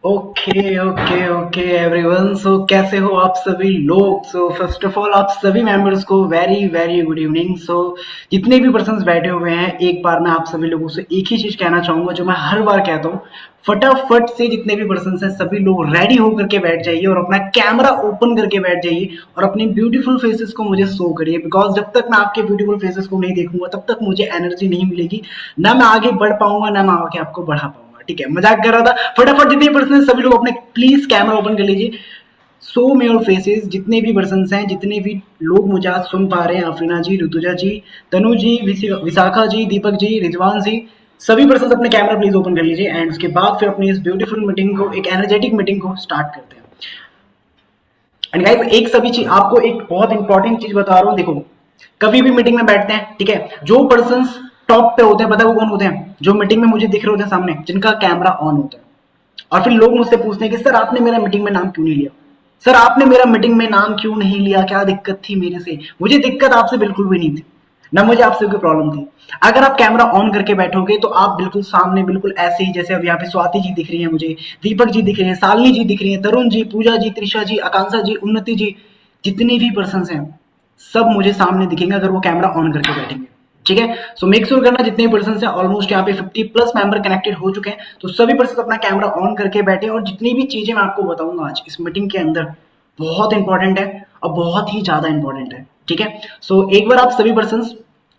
Okay okay okay everyone. So कैसे हो आप सभी लोग। सो फर्स्ट ऑफ ऑल आप सभी मेंबर्स को वेरी वेरी गुड इवनिंग। सो जितने भी पर्सन्स बैठे हुए हैं, एक बार मैं आप सभी लोगों से एक ही चीज कहना चाहूंगा जो मैं हर बार कहता हूँ। फटाफट से जितने भी पर्सन्स हैं सभी लोग रेडी होकर के बैठ जाइए और अपना कैमरा ओपन करके बैठ जाइए और अपनी ब्यूटीफुल फेसेस को मुझे शो करिए। बिकॉज जब तक मैं आपके ब्यूटीफुल फेसेस को नहीं देखूंगा तब तक मुझे एनर्जी नहीं मिलेगी, ना मैं आगे बढ़ पाऊंगा ना मैं आगे आपको बढ़ा पाऊंगा। ठीक है, मजाक कर रहा था। फटाफट जितने पर्सन सभी लोग अपने प्लीज कैमरा ओपन कर लीजिए। सो मेयर फेसेस जितने भी पर्सन हैं, जितने भी लोग मुझे आज सुन पा रहे हैं, अफरीना जी, ऋतुजा जी, तनु जी, विशाखा जी, दीपक जी, रिजवान जी, सभी पर्सन अपने कैमरा प्लीज ओपन कर लीजिए। एंड उसके बाद फिर अपनी इस ब्यूटीफुल मीटिंग को, एक एनर्जेटिक मीटिंग को स्टार्ट करते हैं। एंड गाइस एक सभी चीज आपको एक बहुत इंपॉर्टेंट चीज बता रहा हूँ। देखो, कभी भी मीटिंग में बैठते हैं, ठीक है, जो पर्सन टॉप पे होते हैं पता है वो कौन होते हैं? जो मीटिंग में मुझे दिख रहे होते हैं सामने, जिनका कैमरा ऑन होता है। और फिर लोग मुझसे पूछते हैं कि सर आपने मेरा मीटिंग में नाम क्यों नहीं लिया, सर आपने मेरा मीटिंग में नाम क्यों नहीं लिया, क्या दिक्कत थी मेरे से? मुझे दिक्कत आपसे बिल्कुल भी नहीं थी, ना मुझे आपसे कोई प्रॉब्लम थी। अगर आप कैमरा ऑन करके बैठोगे तो आप बिल्कुल सामने, बिल्कुल ऐसे ही जैसे अब यहाँ पे स्वाति जी दिख रही है मुझे, दीपक जी दिख रहे हैं, शालिनी जी दिख रही है, तरुण जी, पूजा जी, त्रिषा जी, आकांक्षा जी, उन्नति जी, जितने भी पर्सन हैं सब मुझे सामने दिखेंगे अगर वो कैमरा ऑन करके बैठेंगे। ठीक है, सो मेक श्योर करना जितने पर्सन है, ऑलमोस्ट यहाँ पे 50+ मेंबर कनेक्टेड हो चुके हैं, तो सभी पर्सन अपना कैमरा ऑन करके बैठे। और जितनी भी चीजें मैं आपको बताऊंगा आज इस मीटिंग के अंदर बहुत इंपॉर्टेंट है और बहुत ही ज्यादा इंपॉर्टेंट है। ठीक है, सो एक बार आप सभी पर्सन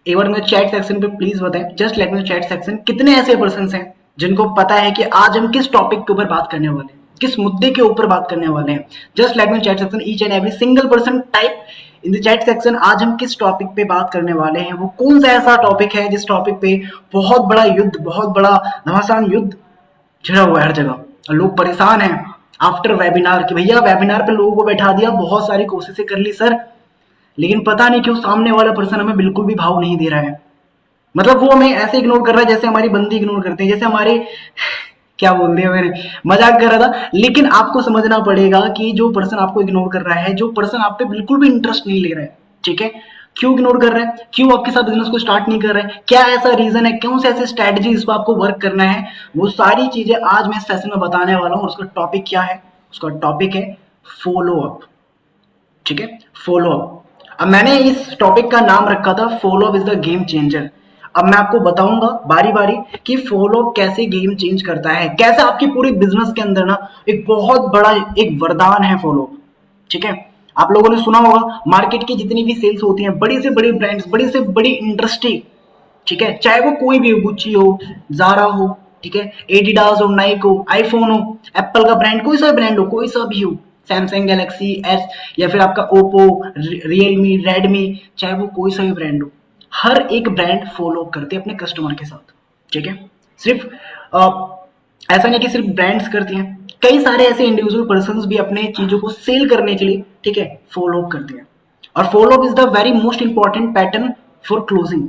एक बार मुझे चैट सेक्शन पे प्लीज बताएं, just let me chat section, कितने ऐसे पर्सन हैं जिनको पता है कि आज हम किस टॉपिक के ऊपर बात करने वाले हैं, किस मुद्दे के ऊपर बात करने वाले हैं। Just let me chat section, each and every single person type in the chat section आज हम किस टॉपिक पे बात करने वाले हैं, वो कौन सा ऐसा टॉपिक है जिस टॉपिक पे बहुत बड़ा युद्ध, बहुत बड़ा घमासान युद्ध छिड़ा हुआ है हर जगह और लोग परेशान हैं आफ्टर वेबिनार कि भैया वेबिनार पे लोगों को बैठा दिया, बहुत सारी कोशिशें कर ली सर, लेकिन पता नहीं क्यों सामने वाला पर्सन हमें बिल्कुल भी भाव नहीं दे रहा है। मतलब वो हमें ऐसे इग्नोर कर रहा है जैसे हमारी बंदी इग्नोर करते हैं, जैसे हमारे क्या बोल दिया मैंने, मजाक कर रहा था। लेकिन आपको समझना पड़ेगा कि जो पर्सन आपको इग्नोर कर रहा है, जो पर्सन आप पे बिल्कुल भी इंटरेस्ट नहीं ले रहा है, ठीक है, क्यों इग्नोर कर रहा है, क्यों आपके साथ बिजनेस को स्टार्ट नहीं कर रहा है, क्या ऐसा रीजन है, कौन सा ऐसी स्ट्रेटजी इस पर आपको वर्क करना है, वो सारी चीजें आज मैं सेशन में बताने वाला हूँ। और उसका टॉपिक क्या है? उसका टॉपिक है फॉलो अप। ठीक है, फॉलो अप। अब मैंने इस टॉपिक का नाम रखा था follow up is the game changer. अब मैं आपको बताऊंगा बारी बारी कि फॉलो अप कैसे गेम चेंज करता है, कैसे आपकी पूरी बिजनेस के अंदर ना एक बहुत बड़ा एक वरदान है फॉलो अप। ठीक है, आप लोगों ने सुना होगा मार्केट की जितनी भी सेल्स होती हैं, बड़ी से बड़ी ब्रांड्स, बड़ी से बड़ी इंडस्ट्री, ठीक है, चाहे वो कोई भी हो, गुच्ची हो, जारा हो, ठीक है, एडिडास हो, नाइक हो, आईफोन हो, एप्पल का ब्रांड, कोई सा ब्रांड हो, कोई सा भी हो, सैमसंग गैलेक्सी एस या फिर आपका ओप्पो, रियलमी, रेडमी, चाहे वो कोई सा भी ब्रांड हो, हर एक ब्रांड फॉलो करते हैं अपने कस्टमर के साथ। ठीक है, सिर्फ ऐसा नहीं कि सिर्फ ब्रांड्स करती हैं, कई सारे ऐसे इंडिविजुअल पर्सन भी अपने चीजों को सेल करने के लिए, ठीक है, फॉलो करते हैं। और follow up is the very most important pattern for closing.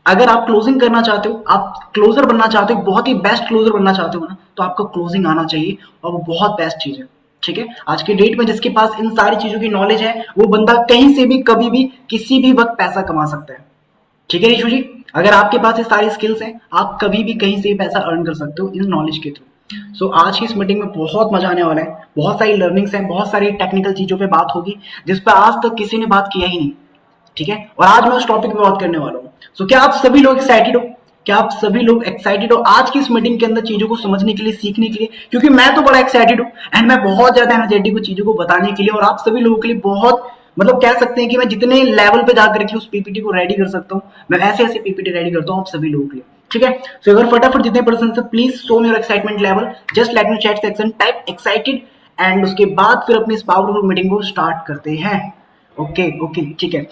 अगर आप क्लोजिंग करना चाहते हो, आप क्लोजर बनना चाहते हो, बहुत ही बेस्ट क्लोजर बनना चाहते हो ना, तो आपको क्लोजिंग आना चाहिए और वो बहुत बेस्ट चीज है। ठीक है, आज के डेट में जिसके पास इन सारी चीजों की नॉलेज है वो बंदा कहीं से भी, कभी भी, किसी भी वक्त पैसा कमा सकता है। ठीक है रिशु जी, अगर आपके पास ये सारी स्किल्स हैं, आप कभी भी कहीं से भी पैसा अर्न कर सकते हो इन नॉलेज के थ्रू। सो आज की इस मीटिंग में बहुत मजा आने वाला है, बहुत सारी लर्निंग्स हैं, बहुत सारी टेक्निकल चीजों पे बात होगी जिस पर आज तक किसी ने बात किया ही नहीं। ठीक है, और आज मैं उस टॉपिक पे बात करने वाला हूँ। सो क्या आप सभी लोग एक्साइटेड हो? क्या आप सभी लोग एक्साइटेड हो आज की इस मीटिंग के अंदर चीजों को समझने के लिए, सीखने के लिए? क्योंकि मैं तो बड़ा एक्साइटेड हूँ एंड मैं बहुत ज्यादा एनर्जेटिक हूँ चीजों को बताने के लिए और आप सभी लोगों के लिए बहुत, मतलब कह सकते हैं कि मैं जितने लेवल पे जाकर के उस पीपीटी को रेडी कर सकता हूँ, मैं ऐसे ऐसे पीपीटी रेडी करता हूँ आप सभी लोगों के लिए। ठीक है, सो अगर फटाफट जितने पर्सन से please show your excitement level, just let me chat section type excited. And उसके बाद फिर अपनी इस पावरफुल मीटिंग को स्टार्ट करते हैं। ओके ओके, ठीक है।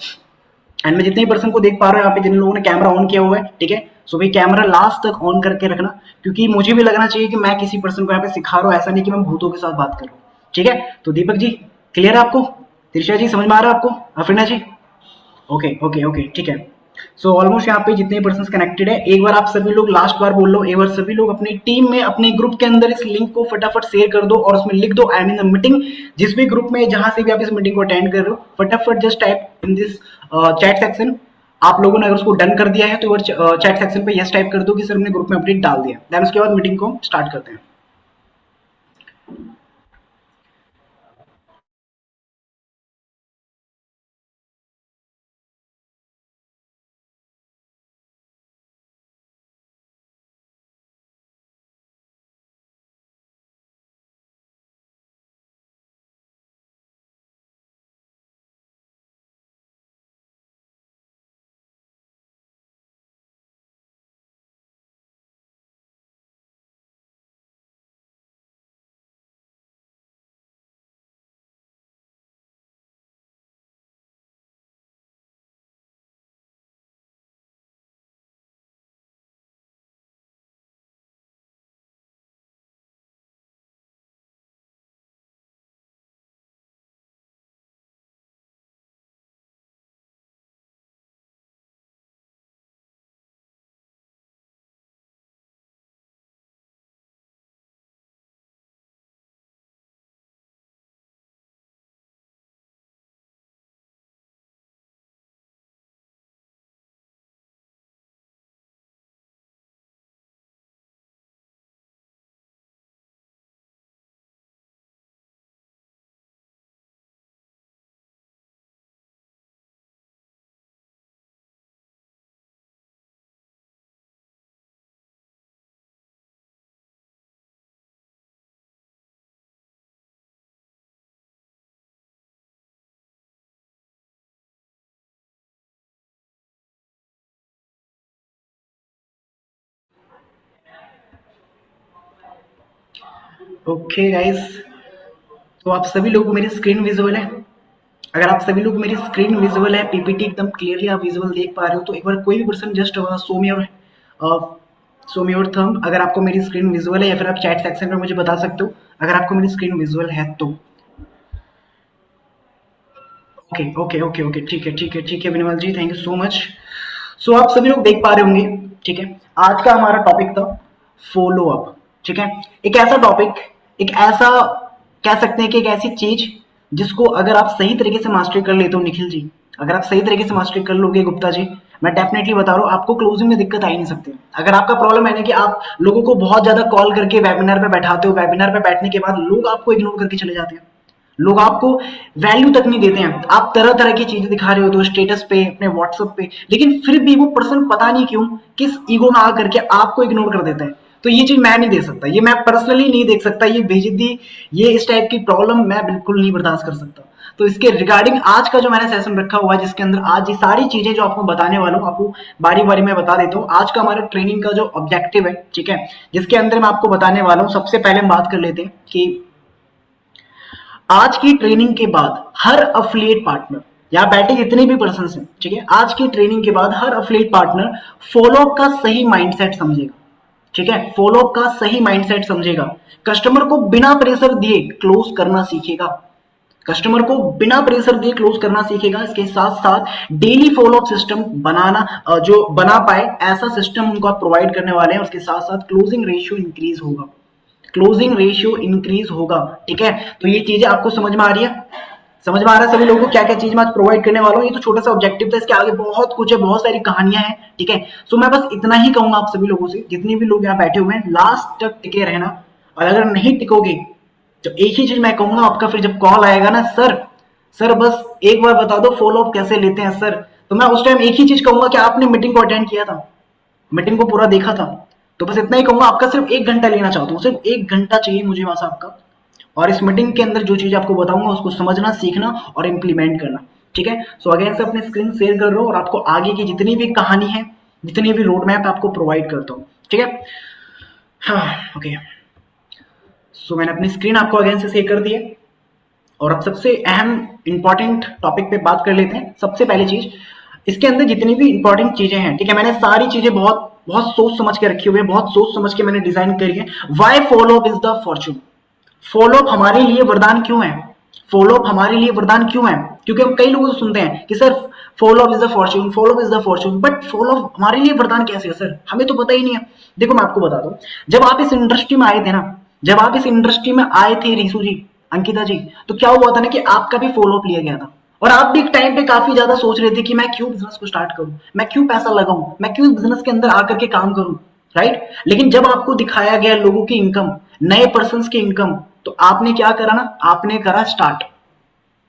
एंड मैं जितने पर्सन को देख पा रहा हूँ यहाँ पे, जिन लोगों ने कैमरा ऑन किया हुआ है, ठीक है, सो भाई कैमरा लास्ट तक ऑन करके रखना, क्योंकि मुझे भी लगना चाहिए कि मैं किसी पर्सन को यहाँ पे सिखा रहा हूँ, ऐसा नहीं कि मैं भूतों के साथ बात कर रहा हूँ। ठीक है, तो दीपक जी क्लियर है आपको? त्रिषा जी समझ में आ रहा है आपको? अफरीना जी ओके ओके ओके, ठीक है। सो ऑलमोस्ट यहाँ पे जितने पर्सन कनेक्टेड है, एक बार आप सभी लोग लास्ट बार बोल लो, एक बार सभी लोग अपनी टीम में, अपने ग्रुप के अंदर इस लिंक को फटाफट शेयर कर दो और उसमें लिख दो I am in the meeting. जिस भी ग्रुप में, जहां से भी आप इस मीटिंग को अटेंड कर रहे हो, फटाफट just type in this chat section. आप लोगों ने अगर उसको डन कर दिया है तो चैट सेक्शन पे यस टाइप कर दो कि सर हमने ग्रुप में अपडेट डाल दिया। देन उसके बाद मीटिंग को स्टार्ट करते हैं। ओके गाइस, तो आप सभी लोग को मेरी स्क्रीन विजुअल है? अगर आप सभी लोग मेरी स्क्रीन विजुअल है, पीपीटी एकदम क्लियरली आप विजुअल देख पा रहे हो, तो एक बार कोई भी person just show me your thumb अगर आपको मेरी स्क्रीन विजुअल है, या फिर आप चैट सेक्शन में मुझे बता सकते हो अगर आपको मेरी स्क्रीन विजुअल है तो। ओके ओके ओके ओके, ठीक है ठीक है ठीक है विनमल जी, थैंक यू सो मच। सो आप सभी लोग देख पा रहे होंगे, ठीक है, आज का हमारा टॉपिक था फॉलो अप। ठीक है, एक ऐसा टॉपिक, एक ऐसा कह सकते हैं कि एक ऐसी चीज जिसको अगर आप सही तरीके से मास्टरी कर लेते हो निखिल जी, अगर आप सही तरीके से मास्टरी कर लोगे गुप्ता जी, मैं डेफिनेटली बता रहा हूँ आपको क्लोजिंग में दिक्कत आ ही नहीं सकती। अगर आपका प्रॉब्लम है ना कि आप लोगों को बहुत ज्यादा कॉल करके वेबिनार पे बैठाते हो, वेबिनार पे बैठने के बाद लोग आपको इग्नोर करके चले जाते हैं, लोग आपको वैल्यू तक नहीं देते हैं, आप तरह तरह की चीजें दिखा रहे हो तो स्टेटस पे, अपने व्हाट्सएप पे, लेकिन फिर भी वो पर्सन पता नहीं क्यों किस ईगो में आकर के आपको इग्नोर कर देता है। तो ये चीज मैं नहीं दे सकता, ये मैं पर्सनली नहीं देख सकता, ये बेइज्जती, ये इस टाइप की प्रॉब्लम मैं बिल्कुल नहीं बर्दाश्त कर सकता। तो इसके रिगार्डिंग आज का जो मैंने सेशन रखा हुआ है, जिसके अंदर आज ये सारी चीजें जो आपको बताने वाला हूँ, आपको बारी बारी में बता देता हूँ। आज का हमारा ट्रेनिंग का जो ऑब्जेक्टिव है, ठीक है, जिसके अंदर मैं आपको बताने वाला हूँ, सबसे पहले हम बात कर लेते हैं कि आज की ट्रेनिंग के बाद हर अफिलिएट पार्टनर, यहाँ बैठे जितने भी पर्सन हैं, ठीक है, आज की ट्रेनिंग के बाद हर अफिलिएट पार्टनर फॉलोअप का सही माइंडसेट समझेगा। ठीक है, फॉलोअप का सही माइंडसेट समझेगा, कस्टमर को बिना प्रेशर दिए क्लोज करना सीखेगा, कस्टमर को बिना प्रेशर दिए क्लोज करना सीखेगा। इसके साथ साथ डेली फॉलोअप सिस्टम बनाना, जो बना पाए ऐसा सिस्टम उनको आप प्रोवाइड करने वाले हैं। उसके साथ साथ क्लोजिंग रेशियो इंक्रीज होगा, क्लोजिंग रेशियो इंक्रीज होगा। ठीक है, तो ये चीजें आपको समझ में आ रही है? समझ में आ रहा है सभी लोगों को क्या क्या चीज मैं आज प्रोवाइड करने वाला हूँ? ये तो छोटा सा ऑब्जेक्टिव था, इसके आगे बहुत कुछ है, बहुत सारी कहानियां हैं। ठीक है, सो मैं बस इतना ही कहूंगा आप सभी लोगों से, जितने भी लोग यहाँ बैठे हुए हैं, लास्ट तक टिके रहना, और अगर नहीं टिकोगे तो एक ही चीज मैं कहूंगा आपका, फिर जब कॉल आएगा ना, सर सर बस एक बार बता दो फॉलो अप कैसे लेते हैं सर, तो मैं उस टाइम एक ही चीज कहूंगा कि आपने मीटिंग को अटेंड किया था, मीटिंग को पूरा देखा था। तो बस इतना ही कहूंगा, आपका सिर्फ 1 घंटा लेना चाहता हूँ, सिर्फ 1 घंटा चाहिए मुझे बस आपका, और इस मीटिंग के अंदर जो चीज आपको बताऊंगा उसको समझना, सीखना और इम्प्लीमेंट करना। ठीक है, सो अगेन से अपनी स्क्रीन शेयर कर रहा हूँ और आपको आगे की जितनी भी कहानी है, जितनी भी रोड मैप आपको प्रोवाइड करता हूँ। ठीक है, हाँ ओके, सो मैंने अपनी स्क्रीन आपको अगेन से शेयर कर दी है, और अब सबसे अहम इंपॉर्टेंट टॉपिक पे बात कर लेते हैं। सबसे पहली चीज, इसके अंदर जितनी भी इंपॉर्टेंट चीजें हैं, ठीक है, मैंने सारी चीजें बहुत बहुत सोच समझ के रखी हुई है, बहुत सोच समझ के मैंने डिजाइन करी है। Why follow up is the fortune, follow up हमारे लिए वरदान क्यों है? फॉलो अप हमारे लिए वरदान क्यों है? क्योंकि हम कई लोगों से सुनते हैं कि sir follow up is the fortune, follow up is the Fortune, but follow up हमारे लिए वरदान कैसे है सर? हमें तो पता ही नहीं है। देखो मैं आपको बता दूं, जब आप इस इंडस्ट्री में आए थे ना, जब आप इस इंडस्ट्री में आए थे रीसू जी, अंकिता जी, तो क्या हुआ था ना कि आपका भी फॉलो अप लिया गया था, और आप भी एक टाइम पे काफी ज्यादा सोच रहे थे कि मैं क्यों बिजनेस को स्टार्ट करूं, मैं क्यों पैसा लगाऊं, मैं क्यों बिजनेस के अंदर आकर के काम करूं, राइट? लेकिन जब आपको दिखाया गया लोगों की इनकम, नए पर्सन की इनकम, तो आपने क्या करा ना, आपने करा स्टार्ट।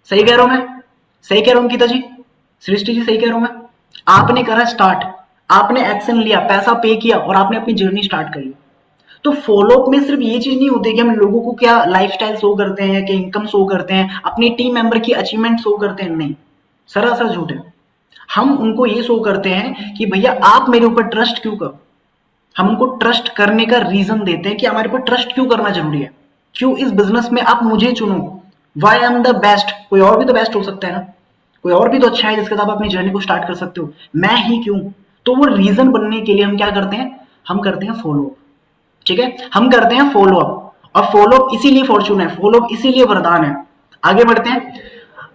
सही कह रहा हूं मैं? सही कह रहा हूं गीता जी, सृष्टि जी, सही कह रहा हूं मैं? आपने करा स्टार्ट, आपने एक्शन लिया, पैसा पे किया, और आपने अपनी जर्नी स्टार्ट कर ली। तो फॉलो अप में सिर्फ ये चीज नहीं होती कि हम लोगों को क्या लाइफस्टाइल शो करते हैं, कि इनकम शो करते हैं, अपनी टीम मेंबर की अचीवमेंट शो करते हैं, नहीं, सरासर झूठ है। हम उनको ये शो करते हैं कि भैया आप मेरे ऊपर ट्रस्ट क्यों करो, हम उनको ट्रस्ट करने का रीजन देते हैं कि हमारे ऊपर ट्रस्ट क्यों करना जरूरी है, क्यों इस बिजनेस में आप मुझे चुनो, why I am the best, कोई और भी तो बेस्ट हो सकता है ना, कोई और भी तो अच्छा है जिसके साथ आप अपनी जर्नी को स्टार्ट कर सकते हो, मैं ही क्यों? तो वो रीजन बनने के लिए हम क्या करते हैं, हम करते हैं फॉलो अप। ठीक है, हम करते हैं फॉलो अप, और फॉलो अप इसीलिए फॉर्चून है, फॉलो अप इसीलिए वरदान है। आगे बढ़ते हैं।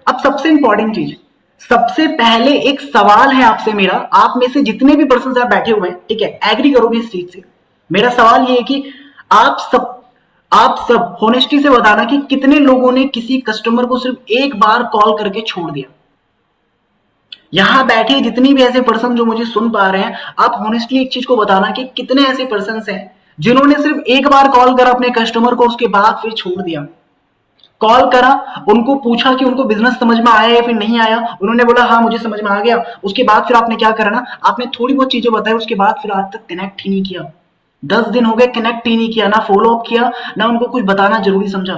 अब सबसे इंपॉर्टेंट चीज, सबसे पहले एक सवाल है आपसे मेरा, आप में से जितने भी पर्सन आप बैठे हुए हैं, ठीक है, एग्री करोगे इस चीज से? मेरा सवाल ये है कि आप सब होनेस्टी से बताना कि कितने लोगों ने किसी कस्टमर को सिर्फ एक बार कॉल करके छोड़ दिया। यहां बैठे जितनी भी ऐसे पर्सन जो मुझे सुन पा रहे हैं, आप होनेस्टली एक चीज को बताना कि कितने ऐसे पर्सन हैं जिन्होंने सिर्फ एक बार कॉल करा अपने कस्टमर को, उसके बाद फिर छोड़ दिया। कॉल करा, उनको पूछा कि उनको बिजनेस समझ में आया या फिर नहीं आया, उन्होंने बोला हाँ मुझे समझ में आ गया, उसके बाद फिर आपने क्या करा ना, आपने थोड़ी बहुत चीजें बताई, उसके बाद फिर आज तक कनेक्ट ही नहीं किया। 10 दिन हो गए, कनेक्ट ही नहीं किया, ना फॉलो अप किया, ना उनको कुछ बताना जरूरी समझा।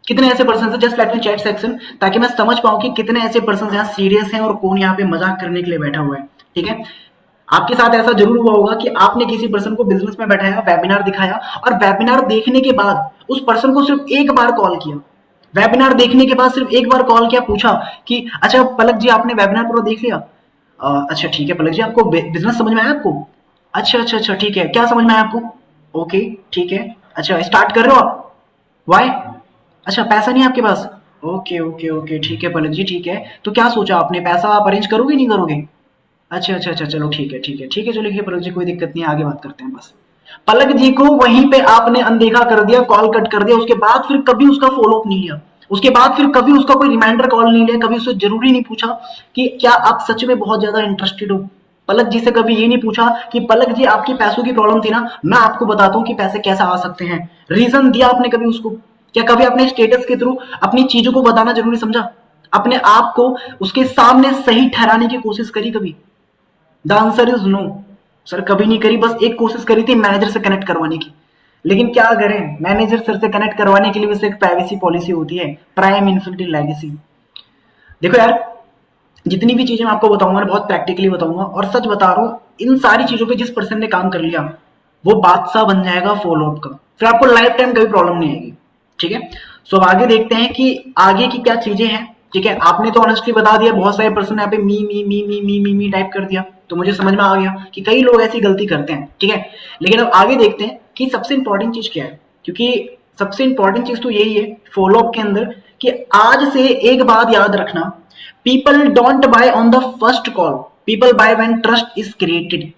कितने ऐसे पर्सन हैं, just let me chat section, ताकि मैं समझ पाऊं कि कितने ऐसे पर्सन यहाँ सीरियस हैं और कौन यहाँ पे मजाक करने के लिए बैठा हुआ है। ठीक है, आपके साथ ऐसा जरूर हुआ होगा कि आपने किसी पर्सन को बिजनेस में बैठाया, वेबिनार दिखाया, और वेबिनार देखने के बाद उस पर्सन को सिर्फ एक बार कॉल किया। वेबिनार देखने के बाद सिर्फ एक बार कॉल किया, पूछा कि अच्छा पलक जी आपने वेबिनार पूरा देख लिया? अच्छा ठीक है पलक जी, आपको बिजनेस समझ में आया आपको? अच्छा अच्छा अच्छा ठीक है, क्या समझ में आया आपको? ओके ठीक है, अच्छा स्टार्ट कर रहे हो आप? वाई? अच्छा पैसा नहीं है आपके पास? ओके ओके ओके ठीक है पलक जी ठीक है, तो क्या सोचा आपने, पैसा आप अरेंज करोगे नहीं करोगे? अच्छा अच्छा अच्छा चलो ठीक है ठीक है ठीक है, चलो लिखिए पलक जी, कोई दिक्कत नहीं है, आगे बात करते हैं बस। पलक जी को वहीं पे आपने अनदेखा कर दिया, कॉल कट कर दिया, उसके बाद फिर कभी उसका फॉलो अप नहीं लिया, उसके बाद फिर कभी उसका कोई रिमाइंडर कॉल नहीं लिया, कभी उससे जरूरी नहीं पूछा कि क्या आप सच में बहुत ज्यादा इंटरेस्टेड हो। पलक जी से कभी ये नहीं पूछा कि पलक जी आपकी पैसों की प्रॉब्लम थी ना, मैं आपको बताता हूँ कि पैसे कैसे आ सकते हैं, रीजन दिया आपने कभी उसको? क्या कभी अपने स्टेटस के थ्रू अपनी चीजों को बताना जरूरी समझा? अपने आप को उसके सामने सही ठहराने की कोशिश करी कभी? The answer is no. Sir कभी नहीं करी, बस एक कोशिश करी थी मैनेजर से कनेक्ट करवाने की, लेकिन क्या करें, मैनेजर सर से कनेक्ट करवाने के लिए वैसे एक प्राइवेसी पॉलिसी होती है, प्राइम इन्फिनिटी लेगेसी। देखो यार, जितनी भी चीजें मैं आपको बताऊंगा ना बहुत प्रैक्टिकली बताऊंगा, और सच बता रहा हूँ, इन सारी चीजों पे जिस पर्सन ने काम कर लिया वो बादशाह बन जाएगा फॉलो अप का, फिर आपको लाइफ टाइम कभी प्रॉब्लम नहीं आएगी। ठीक है, सो अब आगे देखते हैं कि आगे की क्या चीजें हैं। ठीक है, आपने तो ऑनेस्टली बता दिया, बहुत सारे पर्सन यहाँ पे मी टाइप कर दिया, तो मुझे समझ में आ गया कि कई लोग ऐसी गलती करते हैं। ठीक है, लेकिन अब आगे देखते हैं कि सबसे इंपॉर्टेंट चीज क्या है, क्योंकि सबसे इंपॉर्टेंट चीज तो यही है फॉलो अप के अंदर, कि आज से एक बात याद रखना, people don't buy on the first call, people by when trust is created.